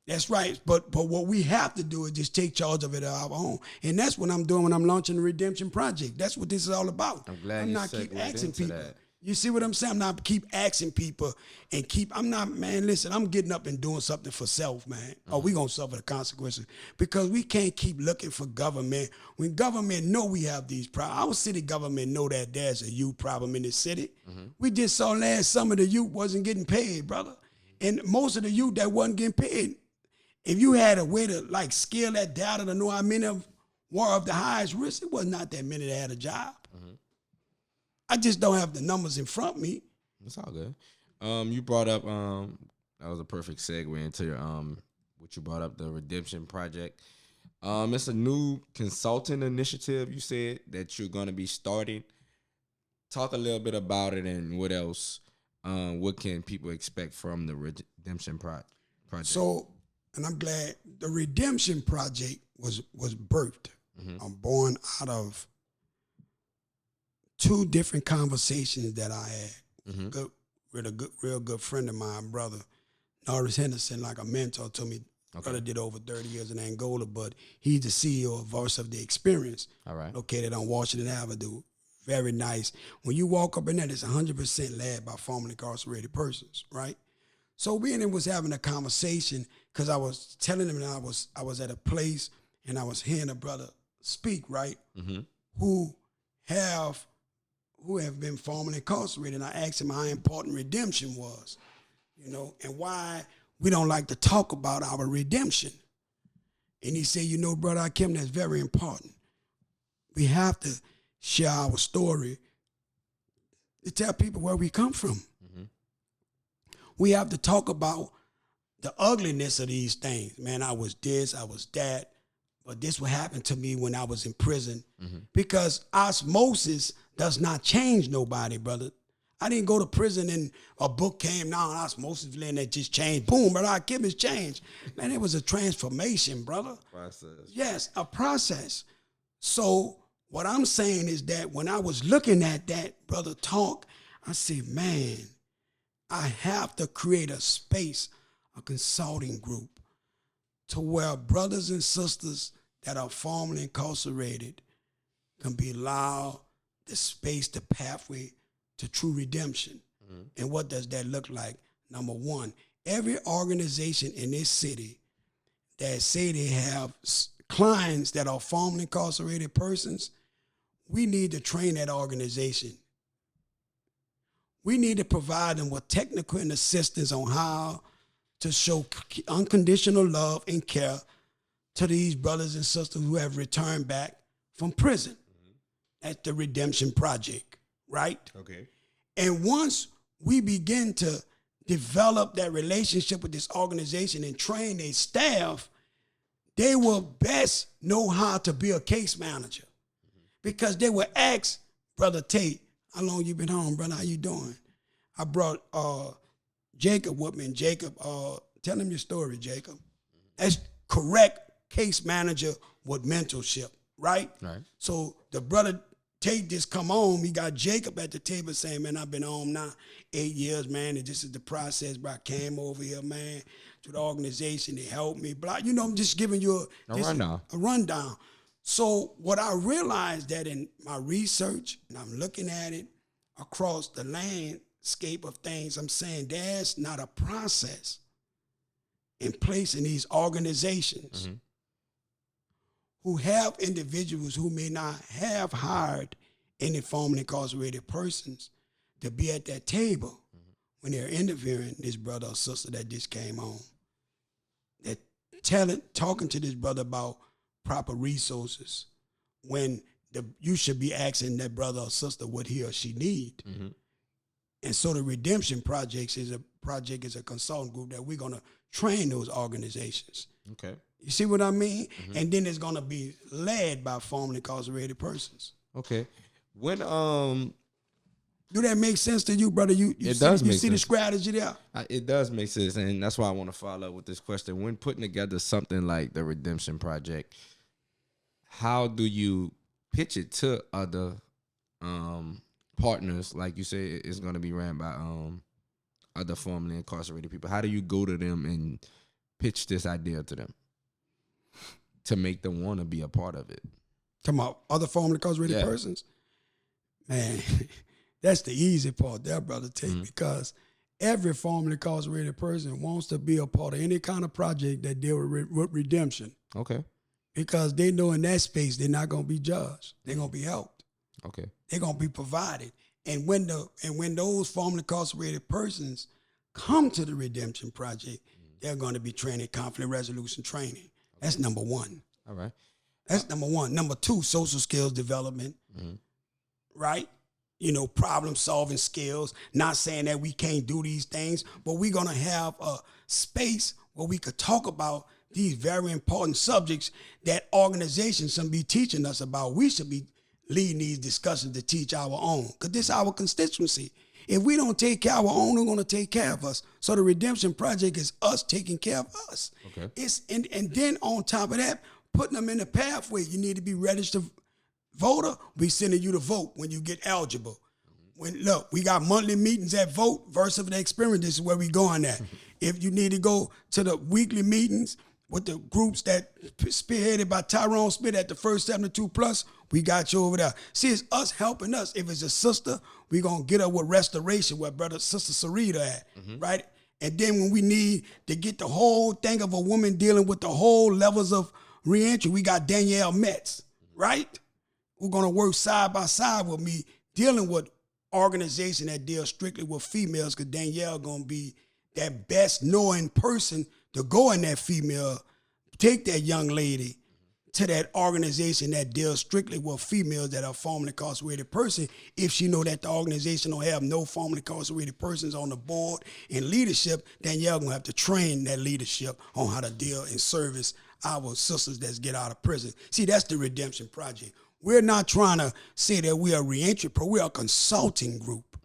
That's right. But what we have to do is just take charge of it on our own. And that's what I'm doing when I'm launching the Redemption Project. That's what this is all about. I'm glad I'm you not keep asking people. That. You see what I'm saying? I'm not keep asking people and I'm not, man, listen, I'm getting up and doing something for self, man. Or we going to suffer the consequences. Because we can't keep looking for government. When government know we have these problems, our city government know that there's a youth problem in the city. We just saw last summer the youth wasn't getting paid, brother. And most of the youth that wasn't getting paid, if you had a way to like scale that data to know how many were of the highest risk, it was not that many that had a job. I just don't have the numbers in front of me. It's all good. You brought up that was a perfect segue into your what you brought up, the Redemption Project. It's a new consulting initiative you said that you're gonna be starting. Talk a little bit about it and what else. What can people expect from the Redemption Project? So, and I'm glad the Redemption Project was birthed. I'm born out of two different conversations that I had with a real good friend of mine, brother Norris Henderson, like a mentor, told me, Brother did over 30 years in Angola, but he's the CEO of Voice of the Experience. All right. Located on Washington Avenue. Very nice. When you walk up in there, it's 100% led by formerly incarcerated persons, right? So we and him was having a conversation because I was telling him that I was at a place and I was hearing a brother speak, right? Mm-hmm. Who have been formerly incarcerated. And I asked him how important redemption was, and why we don't like to talk about our redemption. And he said, Brother HAKIM, that's very important. We have to share our story to tell people where we come from. Mm-hmm. We have to talk about the ugliness of these things. Man, I was this, I was that, but this what happened to me when I was in prison. Mm-hmm. Because osmosis does not change nobody, brother. I didn't go to prison and a book came down, osmosis, and it just changed. Boom, brother, HAKIM has changed. Man, it was a transformation, brother. Process. Yes, a process. So what I'm saying is that when I was looking at that brother talk, I said, man, I have to create a space, a consulting group, to where brothers and sisters that are formerly incarcerated can be allowed the space, the pathway to true redemption. Mm-hmm. And what does that look like? Number one, every organization in this city that say they have clients that are formerly incarcerated persons, we need to train that organization. We need to provide them with technical and assistance on how to show unconditional love and care to these brothers and sisters who have returned back from prison. Mm-hmm. That's the Redemption Project, right? Okay. And once we begin to develop that relationship with this organization and train their staff, they will best know how to be a case manager. Mm-hmm. Because they will ask, Brother Tate, how long you been home, brother? How you doing? I brought Jacob with me. And Jacob, tell him your story, Jacob. That's correct case manager with mentorship, right? Right. So the brother Tate just come home. He got Jacob at the table saying, man, I've been home now 8 years, man, and this is the process. But I came over here, man, to the organization. They helped me. But I'm just giving you a rundown. So what I realized that in my research, and I'm looking at it across the landscape of things, I'm saying there's not a process in place in these organizations mm-hmm. who have individuals who may not have hired any formerly incarcerated persons to be at that table mm-hmm. when they're interviewing this brother or sister that just came home. They're talking to this brother about proper resources when you should be asking that brother or sister what he or she need. Mm-hmm. And so the Redemption Project is a consultant group that we're going to train those organizations. Okay. You see what I mean? Mm-hmm. And then it's going to be led by formerly incarcerated persons. Okay. When do that make sense to you, brother? You see the strategy there? It does make sense, and that's why I want to follow up with this question. When putting together something like the Redemption Project, how do you pitch it to other partners? Like you say, it's going to be ran by other formerly incarcerated people. How do you go to them and pitch this idea to them to make them want to be a part of it? Talking about other formerly incarcerated persons? Man, that's the easy part there, Brother Tate, mm-hmm. because every formerly incarcerated person wants to be a part of any kind of project that deal with redemption. Okay. Because they know in that space they're not going to be judged. They're going to be helped. Okay. They're going to be provided. And when those formerly incarcerated persons come to the Redemption Project, they're going to be trained conflict resolution training. That's number one. All right. That's number one. Number two, social skills development, mm-hmm. right? Problem solving skills. Not saying that we can't do these things, but we're going to have a space where we could talk about these very important subjects that organizations should be teaching us about. We should be leading these discussions to teach our own, because this is our constituency. If we don't take care of our own, they're going to take care of us. So the Redemption Project is us taking care of us. Okay. And then on top of that, putting them in the pathway. You need to be registered voter. We sending you to vote when you get eligible. Look, we got monthly meetings at Vote versus the Experience. This is where we going at. If you need to go to the weekly meetings with the groups that spearheaded by Tyrone Smith at the first 72 plus, we got you over there. See, it's us helping us. If it's a sister, we gonna get her with restoration where brother, sister Sarita at, right? And then when we need to get the whole thing of a woman dealing with the whole levels of reentry, we got Danielle Metz, right? Who's gonna work side by side with me dealing with organization that deals strictly with females, because Danielle gonna be that best knowing person to go in that female, take that young lady to that organization that deals strictly with females that are formerly incarcerated person. If she know that the organization don't have no formerly incarcerated persons on the board and leadership, then y'all gonna have to train that leadership on how to deal and service our sisters that get out of prison. See, that's the Redemption Project. We're not trying to say that we are a reentry pro. We're a consulting group.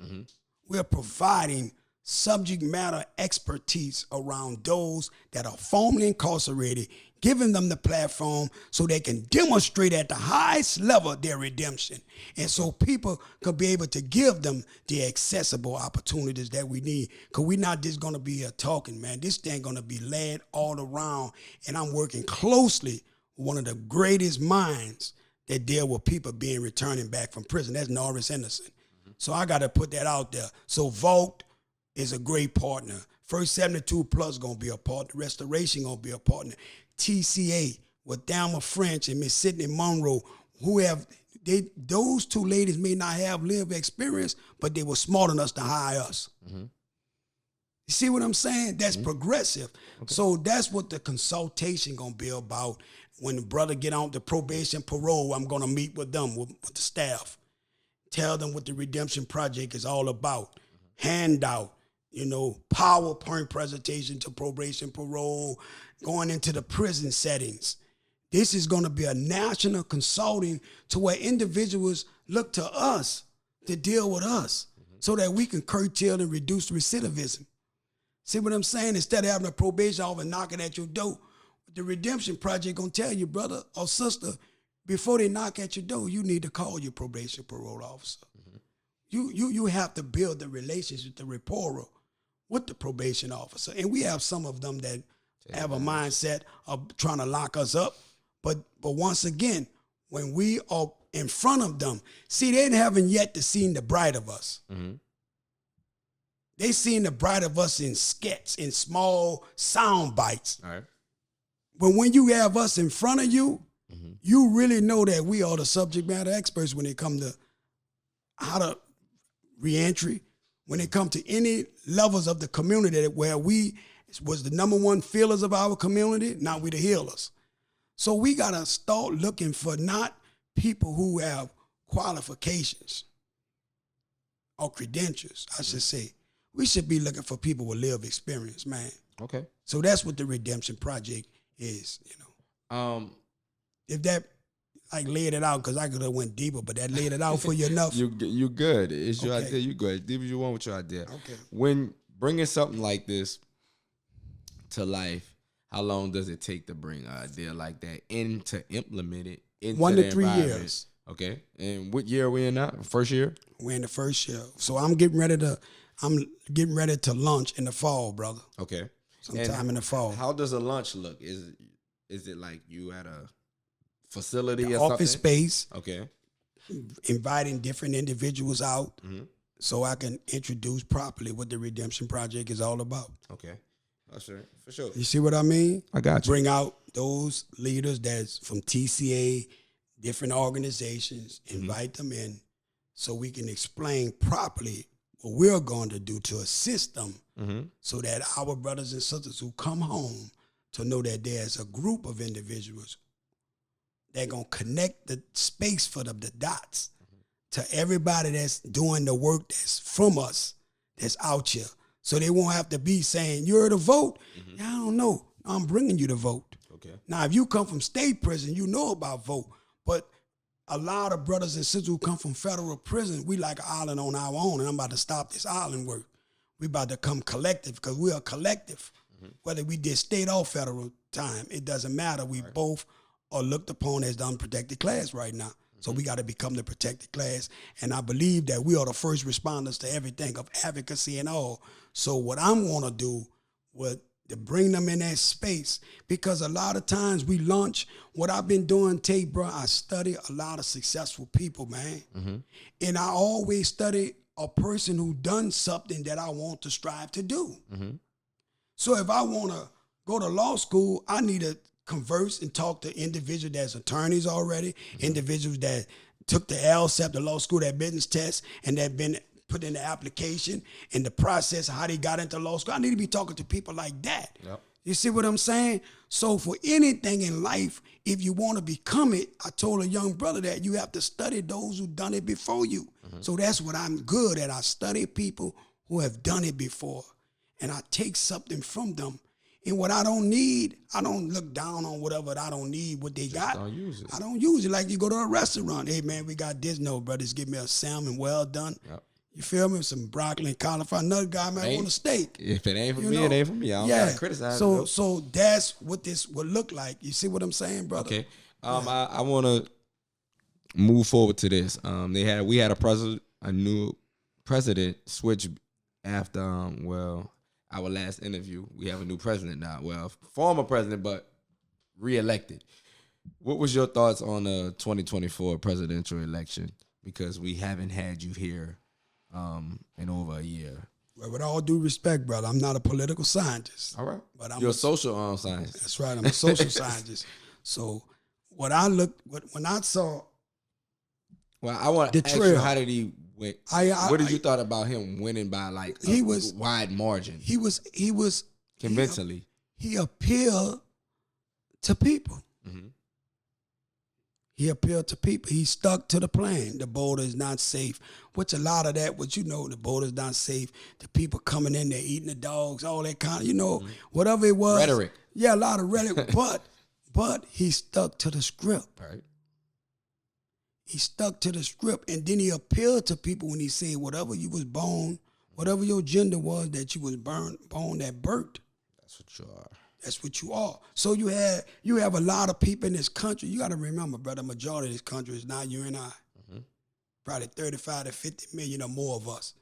We're providing subject matter expertise around those that are formerly incarcerated, giving them the platform so they can demonstrate at the highest level their redemption. And so people could be able to give them the accessible opportunities that we need. Because we're not just going to be a talking, man. This thing going to be led all around. And I'm working closely with one of the greatest minds that deal with people being returning back from prison. That's Norris Henderson. So I got to put that out there. So Vote is a great partner. First 72 Plus going to be a partner. Restoration going to be a partner. TCA with Thelma French and Miss Sidney Monroe, who have, those two ladies may not have lived experience, but they were smart enough to hire us. You see what I'm saying? That's progressive. Okay. So that's what the consultation going to be about. When the brother get on the probation parole, I'm going to meet with them, with the staff. Tell them what the Redemption Project is all about. Handout, PowerPoint presentation to probation parole, going into the prison settings. This is going to be a national consulting to where individuals look to us to deal with us so that we can curtail and reduce recidivism. See what I'm saying? Instead of having a probation officer knocking at your door, the Redemption Project going to tell you, brother or sister, before they knock at your door, you need to call your probation parole officer. You have to build the relationship, the rapport with the probation officer. And we have some of them that have a mindset of trying to lock us up. But once again, when we are in front of them, see, they haven't yet to seen the bright of us. They seen the bright of us in skits, in small sound bites. All right. But when you have us in front of you, you really know that we are the subject matter experts when it comes to how to reentry, when it comes to any levels of the community where we was the number one fillers of our community, now we the healers. So we got to start looking for not people who have qualifications or credentials, I should say. We should be looking for people with lived experience, man. Okay. So that's what the Redemption Project is, If that laid it out, because I could have went deeper, but that laid it out for you enough. You good. It's your idea. You good. Do what you want with your idea. Okay. When bringing something like this to life, how long does it take to bring an idea like that in to implement it into 1 to 3 years. Okay. And what year are we in now? First year? We're in the first year. So I'm getting ready to launch in the fall, brother. Okay. Sometime in the fall. How does a lunch look? Is it like you at a facility or office something? Space? Okay. Inviting different individuals out so I can introduce properly what the Redemption Project is all about. Okay. That's right. For sure. You see what I mean? I got you. Bring out those leaders that's from TCA, different organizations, invite them in so we can explain properly what we're going to do to assist them so that our brothers and sisters who come home to know that there's a group of individuals that going to connect the space for them, the dots, to everybody that's doing the work that's from us, that's out here. So they won't have to be saying, you heard a vote? Yeah, I don't know. I'm bringing you the vote. Okay. Now, if you come from state prison, you know about vote. But a lot of brothers and sisters who come from federal prison, we like an island on our own, and I'm about to stop this island work. We about to come collective because we are collective. Whether we did state or federal time, it doesn't matter. We both are looked upon as the unprotected class right now. So we got to become the protected class. And I believe that we are the first responders to everything of advocacy and all. So what I'm going to do with to bring them in that space, because a lot of times we launch what I've been doing, bro. I study a lot of successful people, man. And I always study a person who done something that I want to strive to do. So if I want to go to law school, I need to converse and talk to individuals that's attorneys already, individuals that took the LSAT, the law school, that business test, and that been put in the application and the process, how they got into law school. I need to be talking to people like that. Yep. You see what I'm saying? So for anything in life, if you want to become it, I told a young brother that you have to study those who done it before you. So that's what I'm good at. I study people who have done it before, and I take something from them. And what I don't need, I don't look down on whatever I don't need, what they got. Don't use it. I don't use it. Like you go to a restaurant. Hey, man, we got this. No, brothers, give me a salmon well done. Yep. You feel me? Some broccoli and cauliflower. Another guy might want a steak. If it ain't for me, it ain't for me. I don't gotta criticize it. So that's what this would look like. You see what I'm saying, brother? Okay. I want to move forward to this. We had a new president switch after our last interview. We have a new president now. Well, former president, but reelected. What was your thoughts on the 2024 presidential election? Because we haven't had you here in over a year. Well, with all due respect, brother, I'm not a political scientist. All right. But You're a social scientist. That's right. I'm a social scientist. So when I saw I want to ask you, how did he win? What did you thought about him winning by a wide margin? He was convincingly. He appealed to people. He appealed to people. He stuck to the plan. The border is not safe. Which a lot of that, the border is not safe. The people coming in there eating the dogs, all that kind of, whatever it was. Rhetoric. Yeah, a lot of rhetoric. but he stuck to the script. Right. He stuck to the script, and then he appealed to people when he said, whatever you was born, whatever your gender was that you was born at birth. That's what you are. That's what you are. So you have a lot of people in this country. You got to remember, brother, majority of this country is not you and I. Probably 35 to 50 million or more of us.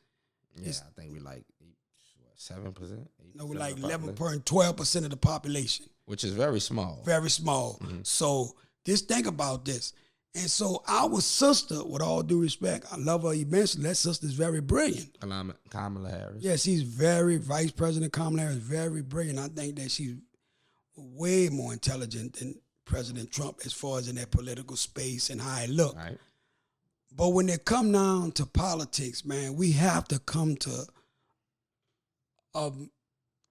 Yeah, I think we 7%? No, we're 12% of the population. Which is very small. Very small. So just think about this. And so our sister, with all due respect, I love her immensely. That sister's very brilliant. Kamala Harris. Yeah, she's Vice President Kamala Harris, very brilliant. I think that she's way more intelligent than President Trump as far as in that political space and how it look. Right. But when it come down to politics, man, we have to come to a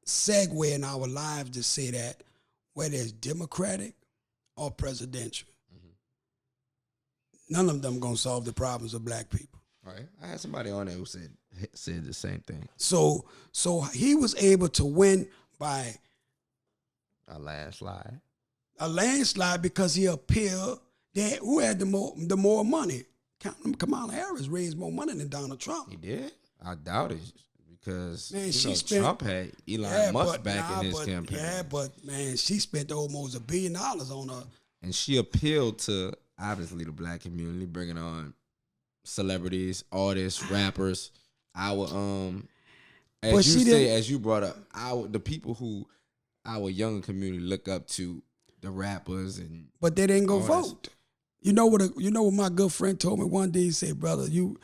segue in our lives to say that whether it's Democratic or presidential, none of them gonna solve the problems of black people. Right. I had somebody on there who said the same thing. So he was able to win by a landslide. A landslide because he appealed. Who had the more money? Kamala Harris raised more money than Donald Trump. He did? I doubt it. Because Trump had Elon Musk back in his campaign. Yeah, but man, she spent almost $1 billion on her. And she appealed to obviously the black community, bringing on celebrities, artists, rappers. As you brought up, the people who our younger community look up to, the rappers, but they didn't go vote. You know what my good friend told me one day? He said, brother, you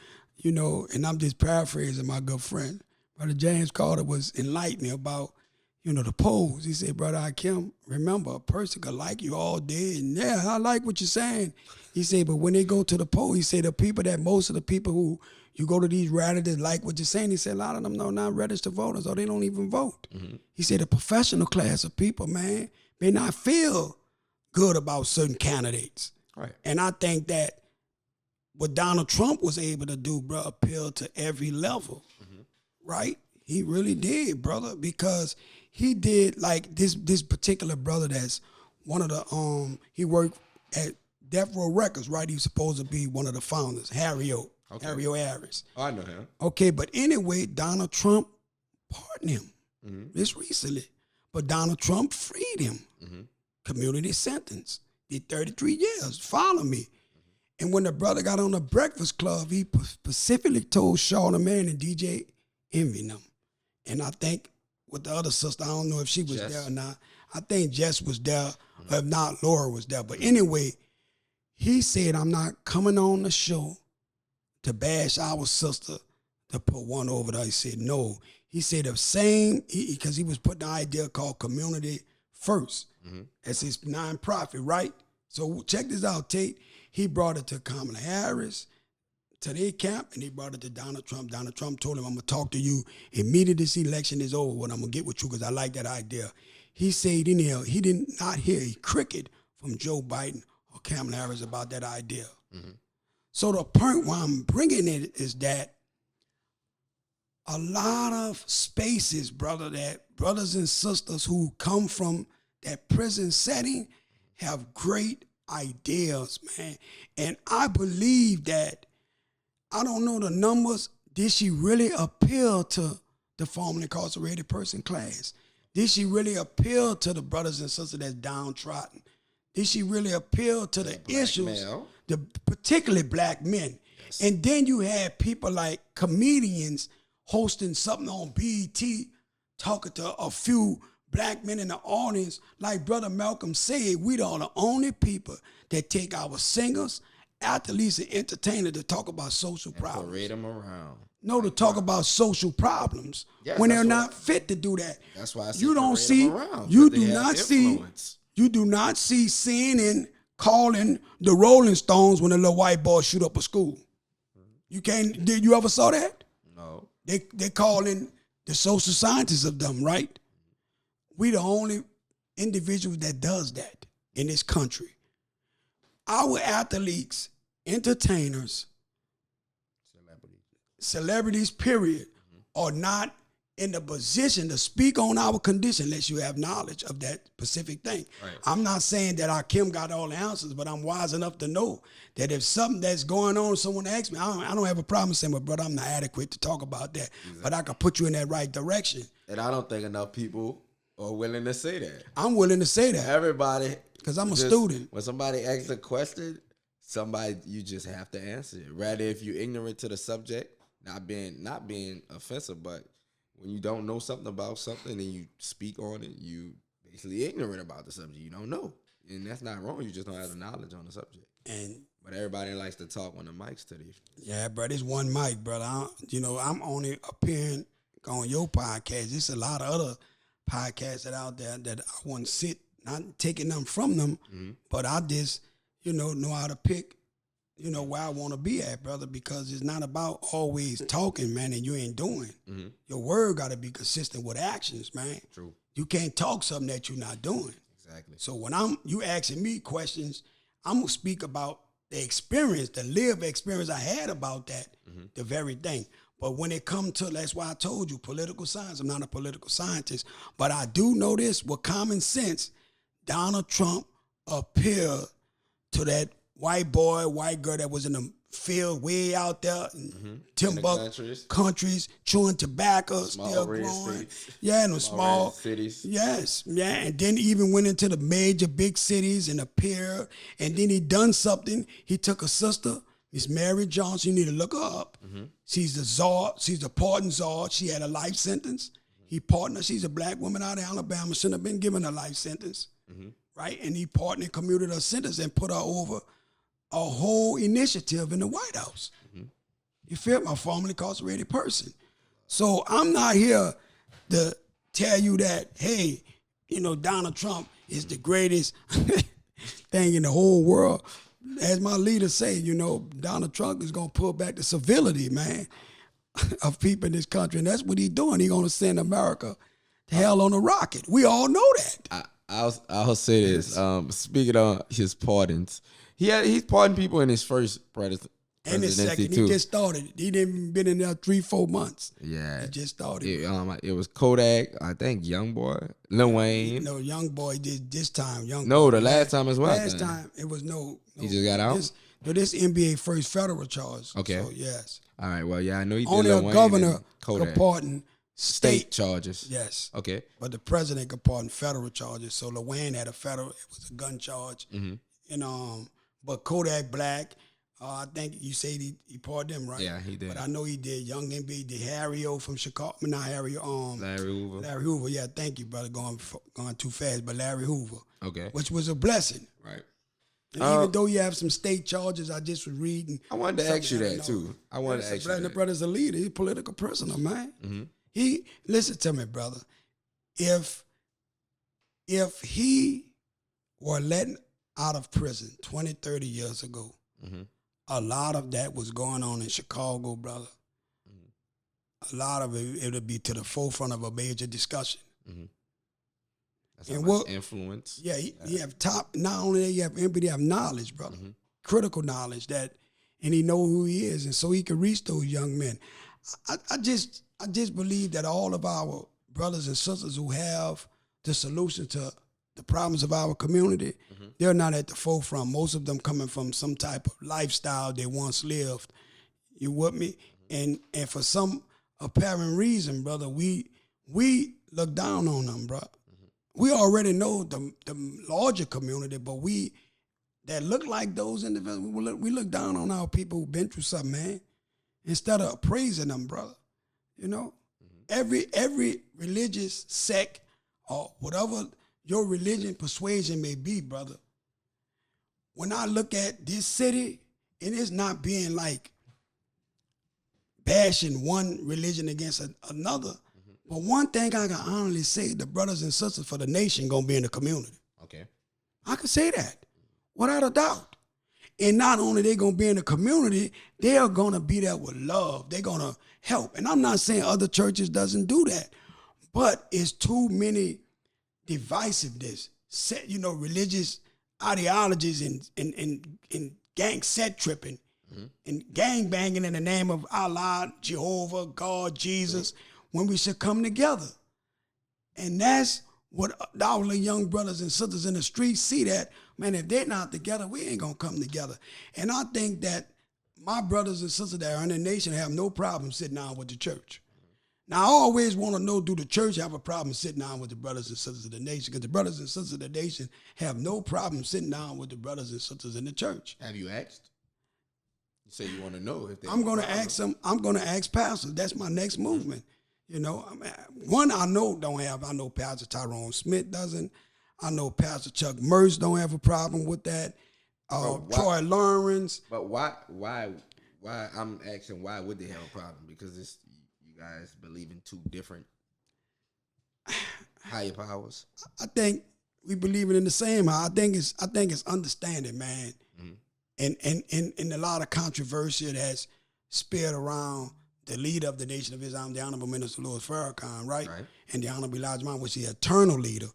know, and I'm just paraphrasing my good friend. Brother James Carter was enlightening about, the polls. He said, brother HAKIM, remember, a person could like you all day, and yeah, I like what you're saying. He said, but when they go to the poll, he said, most of the people who you go to these rallies that like what you're saying, he said, a lot of them are not registered voters or they don't even vote. He said, the professional class of people, man, may not feel good about certain candidates. Right. And I think that what Donald Trump was able to do, bro, appealed to every level, right? He really did, brother, because he did like this particular brother that's one of the, he worked at Death Row Records, right? He was supposed to be one of the founders, Harry O. Harris. Oh, I know him. Okay, but anyway, Donald Trump pardoned him just recently. But Donald Trump freed him. Community sentence. Did 33 years. Follow me. And when the brother got on the Breakfast Club, he specifically told Charlamagne and DJ Envy them. And I think with the other sister. I don't know if she was Jess. there or not. I think Jess was there. If not, Laura was there. But anyway, he said, I'm not coming on the show to bash our sister, to put one over there. He said, no. He said the same, because he was putting an idea called Community First. That's his nonprofit, right? So check this out, Tate. He brought it to Kamala Harris, to their camp, and he brought it to Donald Trump. Donald Trump told him, I'm going to talk to you immediately this election is over, when I'm going to get with you because I like that idea. He said in here, he did not hear a cricket from Joe Biden or Kamala Harris about that idea. So the point why I'm bringing it is that a lot of spaces, brother, that brothers and sisters who come from that prison setting have great ideas, man. And I believe that, I don't know the numbers, did she really appeal to the formerly incarcerated person class? Did she really appeal to the brothers and sisters that's downtrodden? Did she really appeal to the issues, particularly black men? Yes. And then you had people like comedians hosting something on BET, talking to a few black men in the audience. Like Brother Malcolm said, we are the only people that take our singers, athletes, and entertainers to talk about social problems. Parade them around. No, to talk about social problems when they're not fit to do that. That's why I said you don't see. Around, you do not see. You do not see CNN calling the Rolling Stones when a little white boy shoot up a school. You can't. Did you ever saw that? No. They calling the social scientists of them, right? We the only individuals that does that in this country. Our athletes, entertainers, celebrities, period, are not in the position to speak on our condition unless you have knowledge of that specific thing. Right. I'm not saying that HAKIM got all the answers, but I'm wise enough to know that if something that's going on, someone asks me, I don't have a problem saying, well, brother, I'm not adequate to talk about that, but I can put you in that right direction. And I don't think enough people are willing to say that. I'm willing to say that. Everybody. Because I'm a student. When somebody asks a question, you just have to answer it. Rather, if you're ignorant to the subject, not being offensive, but when you don't know something about something and you speak on it, you basically ignorant about the subject. You don't know. And that's not wrong. You just don't have the knowledge on the subject. But everybody likes to talk when the mic's to these. Yeah, bro, it's one mic, brother. I'm only appearing on your podcast. There's a lot of other podcasts that out there that I want to sit, not taking them from them, but I just, know how to pick, where I want to be at, brother, because it's not about always talking, man, and you ain't doing. Your word got to be consistent with actions, man. True. You can't talk something that you're not doing. Exactly. So when you asking me questions, I'm going to speak about the experience, the lived experience I had about that, the very thing. But when it comes to, that's why I told you, political science, I'm not a political scientist, but I do know this, with common sense, Donald Trump appealed to that white girl that was in the field way out there in Timbuktu countries, chewing tobacco, still growing. States. Yeah, in the small cities. Yes, yeah, and then even went into the major big cities and appeared, and then he done something. He took a sister, Miss Mary Johnson, you need to look her up. She's the czar, she's the pardon czar. She had a life sentence. He pardoned her. She's a black woman out of Alabama, shouldn't have been given a life sentence. Right? And he pardoned and commuted her sentence and put her over a whole initiative in the White House. You feel me? A formerly incarcerated person. So I'm not here to tell you that, hey, Donald Trump is the greatest thing in the whole world. As my leader say, Donald Trump is going to pull back the civility, man, of people in this country. And that's what he's doing. He's going to send America to hell on a rocket. We all know that. I'll say this. Speaking of his pardons, he's pardoned people in his first presidency and his second, too. He just started. He didn't been in there 3-4 months. Yeah, he just started. It was Kodak, I think, Young Boy, Lil Wayne. No, Young Boy did this time. The last time as well. Last time it was no. He just got out. This NBA first federal charge. Okay. So yes. All right. Well, yeah, I know he did. Only Lil a Wayne governor Kodak. could pardon State charges. Yes. Okay. But the president could pardon federal charges. So Lil Wayne had it was a gun charge. But Kodak Black, I think you said he part them, right? Yeah, he did. But I know he did Young MB, he did Harry O from Chicago. Not Harry, Larry Hoover. Larry Hoover, yeah, thank you, brother. Going too fast, but Larry Hoover. Okay. Which was a blessing. Right. And even though you have some state charges, I just was reading. I wanted to ask you that too. I wanted to ask you that. The brother's a leader. He's a political prisoner, man. Mm-hmm. Listen to me, brother. If he were let out of prison 20, 30 years ago, a lot of that was going on in Chicago, brother. A lot of it would be to the forefront of a major discussion. That's and what influence. Yeah, he have top. Not only that, you have empathy, you have knowledge, brother, critical knowledge and he know who he is, and so he can reach those young men. I just believe that all of our brothers and sisters who have the solution to the problems of our community, they're not at the forefront. Most of them coming from some type of lifestyle they once lived. You with me? And for some apparent reason, brother, we look down on them, bro. We already know the larger community, but we that look like those individuals, we look down on our people who've been through something, man, instead of praising them, brother. You know, every religious sect or whatever your religion persuasion may be, brother. When I look at this city, and it's not being like bashing one religion against another, but one thing I can honestly say, the brothers and sisters for the nation gonna be in the community. Okay. I can say that without a doubt. And not only they gonna be in the community, they are gonna be there with love. They're gonna help. And I'm not saying other churches doesn't do that, but it's too many divisiveness, religious ideologies and gang set tripping and gang banging in the name of Allah, Jehovah, God, Jesus, when we should come together. And that's what our young brothers and sisters in the streets see that, man, if they're not together, we ain't gonna come together. And I think that my brothers and sisters that are in the nation have no problem sitting down with the church. Now, I always want to know, do the church have a problem sitting down with the brothers and sisters of the nation? Because the brothers and sisters of the nation have no problem sitting down with the brothers and sisters in the church. Have you asked? You say you want to know if they. I'm going to ask them. I'm going to ask pastors. That's my next movement. You know, one I know don't have. I know Pastor Tyrone Smith doesn't. I know Pastor Chuck Merce don't have a problem with that. Troy Lawrence. But why? I'm asking, why would they have a problem? Because it's. Guys believe in two different higher powers. I think we believe in the same. I think it's understanding, man. And a lot of controversy that's speared around the leader of the Nation of Islam, the Honorable Minister Louis Farrakhan, right? And the Honorable Elijah Muhammad, which is the eternal leader.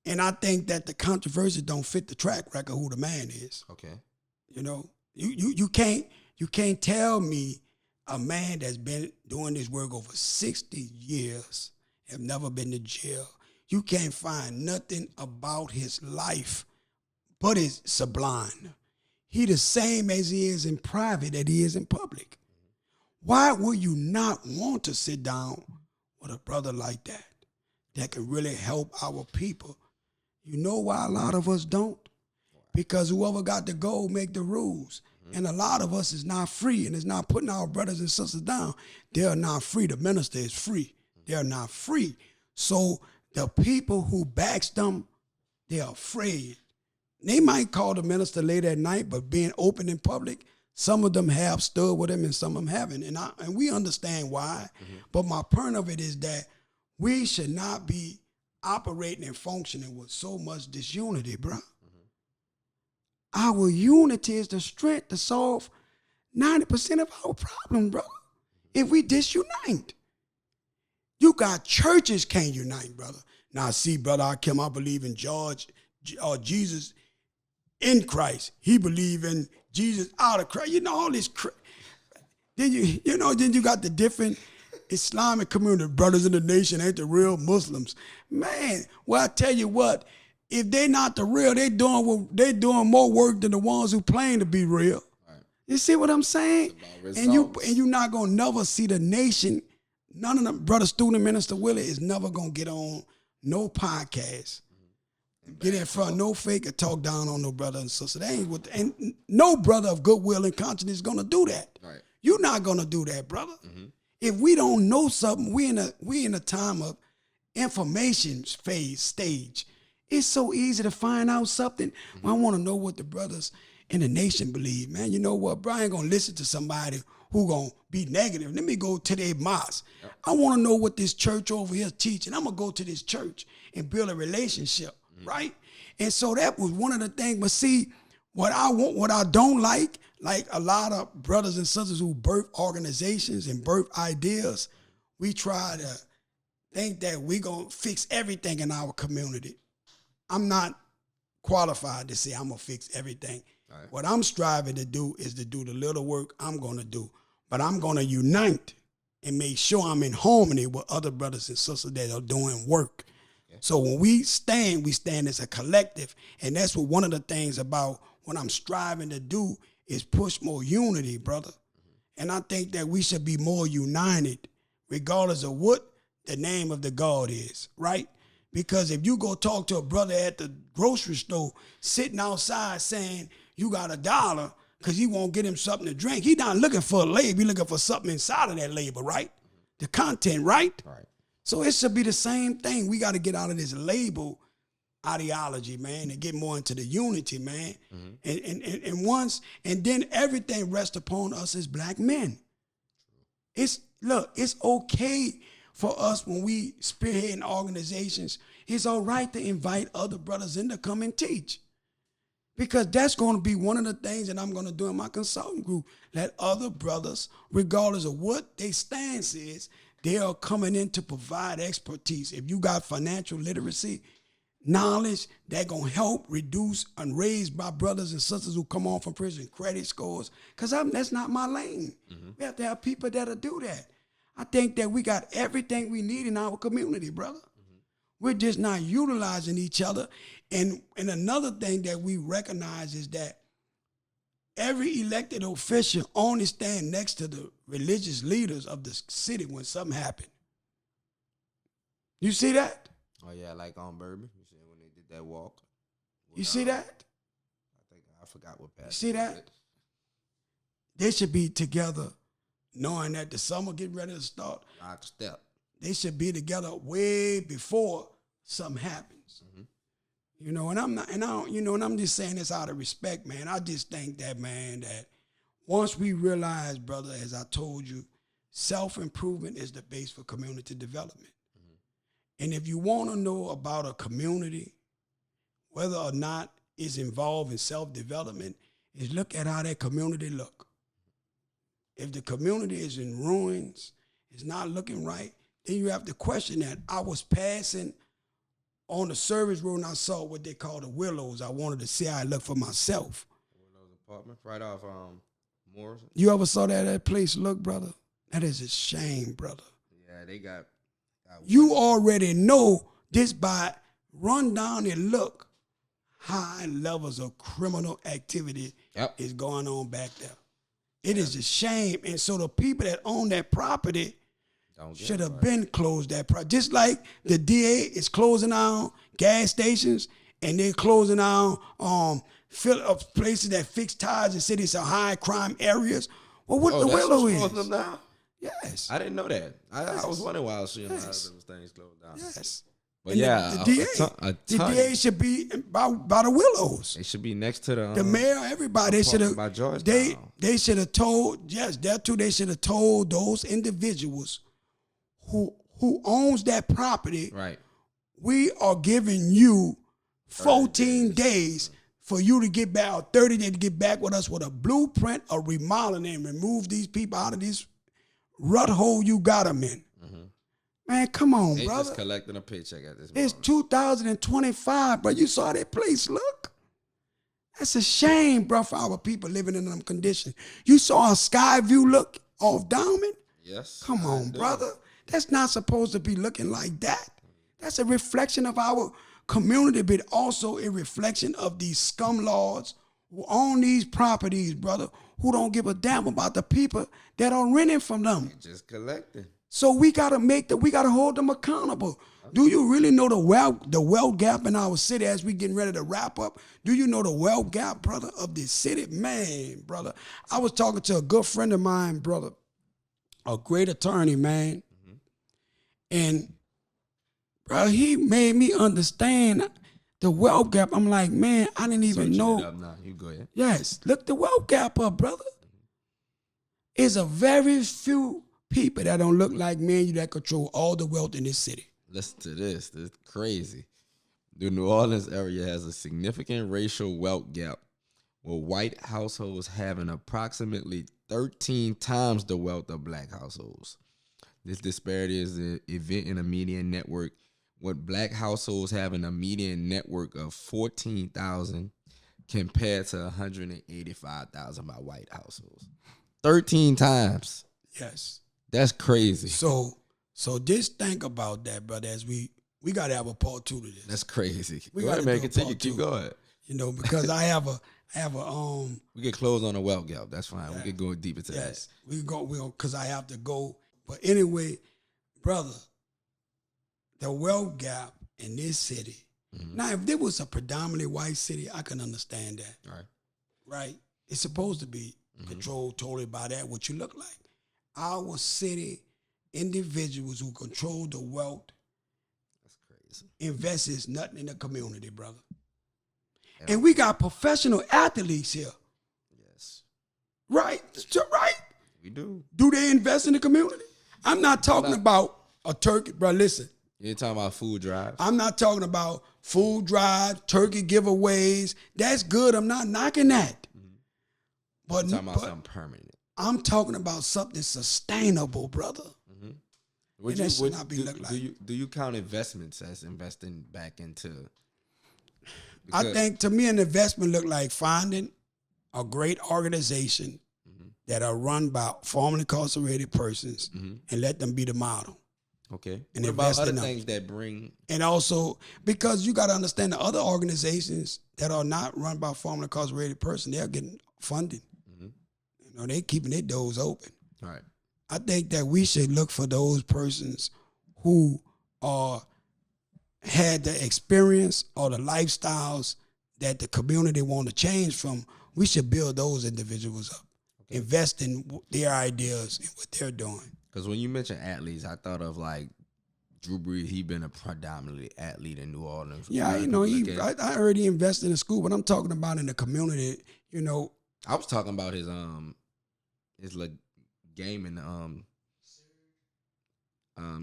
And I think that the controversy don't fit the track record who the man is. Okay. You know, you can't tell me a man that's been doing this work over 60 years, have never been to jail. You can't find nothing about his life but it's sublime. He the same as he is in private that he is in public. Why would you not want to sit down with a brother like that can really help our people? You know why a lot of us don't? Because whoever got the gold make the rules. And a lot of us is not free, and it's not putting our brothers and sisters down. They're not free. The minister is free. They're not free. So the people who backs them, they're afraid. They might call the minister late at night, but being open in public, some of them have stood with him and some of them haven't. And we understand why. But my point of it is that we should not be operating and functioning with so much disunity, bro. Our unity is the strength to solve 90% of our problems, brother. If we disunite. You got churches can't unite, brother. Now, see, brother HAKIM, I believe in Jesus in Christ. He believe in Jesus out of Christ. You know, all this. Then you got the different Islamic community. Brothers in the nation ain't the real Muslims. Man, well, I tell you what. If they not the real, they doing more work than the ones who claim to be real. Right. You see what I'm saying? And you not gonna never see the nation. None of them, brother student minister Willie is never gonna get on no podcast. get in front, no fake or talk down on no brother and sister. That ain't what, and no brother of goodwill and conscience is gonna do that. Right. You're not gonna do that, brother. If we don't know something, we in a time of information stage. It's so easy to find out something. I want to know what the brothers in the nation believe, man. You know what, bro? I ain't gonna listen to somebody who gonna be negative. Let me go to their mosque. Yep. I want to know what this church over here is teaching. I'm gonna go to this church and build a relationship, right? And so that was one of the things. But see, what I want, what I don't like a lot of brothers and sisters who birth organizations and birth ideas, we try to think that we gonna fix everything in our community. I'm not qualified to say I'm gonna fix everything. Right. What I'm striving to do is to do the little work I'm gonna do. But I'm gonna unite and make sure I'm in harmony with other brothers and sisters that are doing work. Okay. So when we stand as a collective. And that's what one of the things about what I'm striving to do is push more unity, brother. And I think that we should be more united, regardless of what the name of the God is, right? Because if you go talk to a brother at the grocery store sitting outside saying you got $1 because he won't get him something to drink, he not looking for a label, he looking for something inside of that label, right? The content, right? Right. So it should be the same thing. We got to get out of this label ideology, man, and get more into the unity, man. And then everything rests upon us as black men. It's okay for us when we spearhead organizations. It's all right to invite other brothers in to come and teach. Because that's going to be one of the things that I'm going to do in my consulting group. Let other brothers, regardless of what their stance is, they are coming in to provide expertise. If you got financial literacy, knowledge, that going to help reduce and raise my brothers and sisters who come on from prison credit scores. Because that's not my lane. We have to have people that'll do that. I think that we got everything we need in our community, brother. We're just not utilizing each other. And another thing that we recognize is that every elected official only stand next to the religious leaders of the city when something happened. You see that? Oh yeah, like on Bourbon. You see when they did that walk. You see that? I forgot what passed. You see that? They should be together, knowing that the summer getting ready to start. Lockstep. They should be together way before something happens. You know, and I'm not, and I don't, you know, and I'm just saying this out of respect, man. I just think that, man, that once we realize, brother, as I told you, self-improvement is the base for community development. And if you want to know about a community, whether or not it's involved in self-development, is look at how that community look. If the community is in ruins, it's not looking right, then you have to question that. I was passing on the service road and I saw what they call the Willows. I wanted to see how it looked for myself. Willows apartment, right off Morrison. You ever saw that place look, brother? That is a shame, brother. Yeah, they got you already know this by run down and look high levels of criminal activity is going on back there. It is a shame. And so the people that own that property should have been closed that property. Just like the DA is closing down gas stations and they're closing down places that fix tires in cities of high crime areas. Well, what the Willow is? Them down? Yes. I didn't know that. I was wondering why I was seeing how those things closed down. Yes. But yeah, the DA should be by the Willows. They should be next to the mayor, everybody. They should have. They should have told. Yes, that too. They should have told those individuals who owns that property. Right. We are giving you 14 days for you to get back, or 30 days to get back with us with a blueprint of remodeling and remove these people out of this rut hole you got them in. Man, come on, they brother. Just collecting a paycheck at this moment. It's 2025, bro. You saw that place look? That's a shame, bro, for our people living in them conditions. You saw a sky view look off Diamond? Yes. Come on, brother. That's not supposed to be looking like that. That's a reflection of our community, but also a reflection of these scum lords who own these properties, brother, who don't give a damn about the people that are renting from them. They just collecting. So we gotta hold them accountable. Do you really know the wealth gap in our city as we getting ready to wrap up? Do you know the wealth gap, brother, of this city? Man, brother. I was talking to a good friend of mine, brother, a great attorney, man. And bro, he made me understand the wealth gap. I'm like, man, I didn't even know. It up now. You go ahead. Yes, look the wealth gap up, brother. It's a very few people that don't look like me and you that control all the wealth in this city. Listen to this. This is crazy. The New Orleans area has a significant racial wealth gap, with white households having approximately 13 times the wealth of black households. This disparity is an event in a median network, with black households having a median network of 14,000 compared to 185,000 by white households. 13 times. Yes. That's crazy. So just think about that, brother, as we got to have a part 2 to this. That's crazy. We Go got ahead, to man. do a Continue. part Keep 2. going. You know, because I have a We get close on a wealth gap. That's fine. Yeah. We can go deep into yes, we go because I have to go. But anyway, brother, the wealth gap in this city. Mm-hmm. Now, if there was a predominantly white city, I can understand that. that. All right. Right? It's supposed to be controlled totally by that, what you look like. Our city individuals who control the wealth That's crazy. invests nothing in the community, brother. Yeah. And we got professional athletes here. Yes. Right? Right? We do. Do they invest in the community? I'm not talking about a turkey, bro. Listen, You're talking about food drives. I'm not talking about food drives, turkey giveaways. That's good. I'm not knocking that. But, You're talking about something permanent. I'm talking about something sustainable, brother. Would that should not be do, looked do like. you do you count investments as investing back into? I think to me an investment look like finding a great organization that are run by formerly incarcerated persons and let them be the model. Okay. And what about invest other in them. things that bring? And also, because you got to understand the other organizations that are not run by formerly incarcerated persons, they're getting funding. You know, they keeping their doors open. All right. I think that we should look for those persons who are had the experience or the lifestyles that the community want to change from. We should build those individuals up, invest in their ideas and what they're doing. Because when you mention athletes, I thought of like Drew Brees. He been a predominantly athlete in New Orleans. Yeah, you know, I heard he invested in school, but I'm talking about in the community. You know, I was talking about his like gaming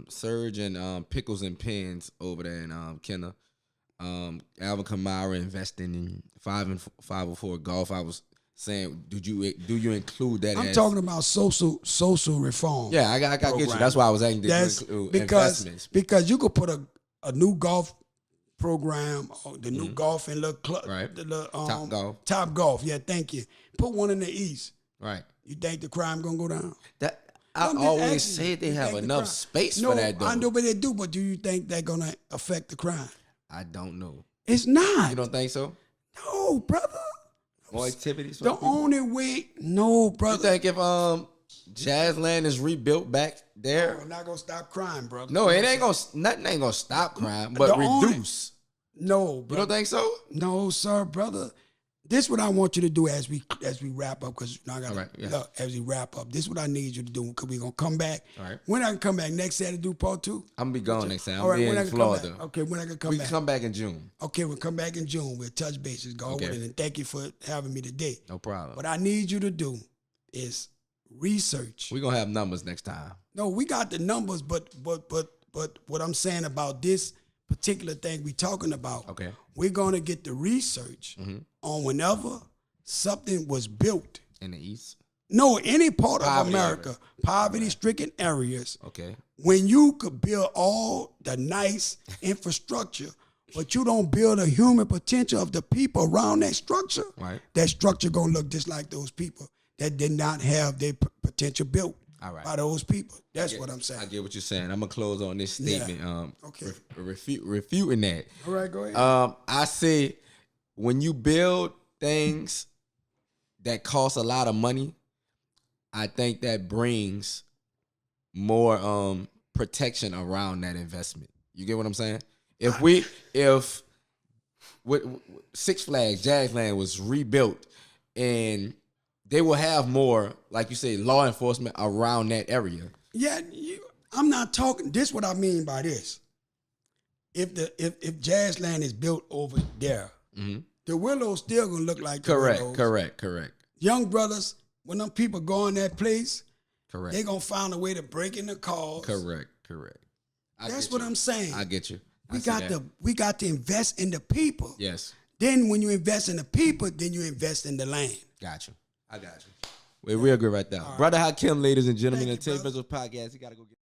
Surge and Pickles and Pens over there in Kenner. Alvin Kamara investing in 504 golf. I was saying, do you include that? I'm talking about social reform. Yeah, I get you. That's why I was asking. That's Investments because you could put a new golf program, or the new golf and little club, right? The Top Golf. Top Golf. Yeah, thank you. Put one in the East. Right. You think the crime gonna go down? That I always said they have enough space for that. Though I know, but they do. But do you think they're gonna affect the crime? I don't know. It's not. You don't think so? No, brother. More activities. The only way, no, brother. You think if Jazzland is rebuilt back there, we're not gonna stop crime, brother. no, it ain't gonna. Nothing ain't gonna stop crime, but reduce. No, brother. You don't think so? No, sir, brother. This is what I want you to do as we wrap up, because I got look, as we wrap up. This is what I need you to do, because we're gonna come back. All right. When I can come back next Saturday, do part 2. I'm gonna be gone next time. All right, I'm when I in can come Florida. back. Okay, when I can come We back. can come back in June. Okay, we'll come back in June. We'll touch bases, God willing, and thank you for having me today. No problem. What I need you to do is research. We're gonna have numbers next time. No, we got the numbers, but what I'm saying about this particular thing we talking about, Okay. we're gonna get the research on whenever something was built. In the East. No, any part of Poverty America, poverty-stricken areas. Okay. When you could build all the nice infrastructure, but you don't build the human potential of the people around that structure, Right. that structure gonna look just like those people that did not have their potential built by those people. That's what I'm saying. I get what you're saying. I'm gonna close on this statement. Okay. Refuting that. All right, go ahead. I say when you build things that cost a lot of money, I think that brings more protection around that investment. You get what I'm saying? If Six Flags Jazzland was rebuilt, and they will have more, like you say, law enforcement around that area. Yeah, I'm not talking. This what I mean by this. If Jazzland is built over there, the Willows still gonna look like the Willows. Correct. Young brothers, when them people go in that place, Correct. they gonna find a way to break in the cars. Correct. That's what I'm saying. I get you. We got to invest in the people. Yes. Then when you invest in the people, then you invest in the land. Got you. I got you. We agree right there. Brother HAKIM, ladies and gentlemen, the TaeVi Podcast. You gotta go get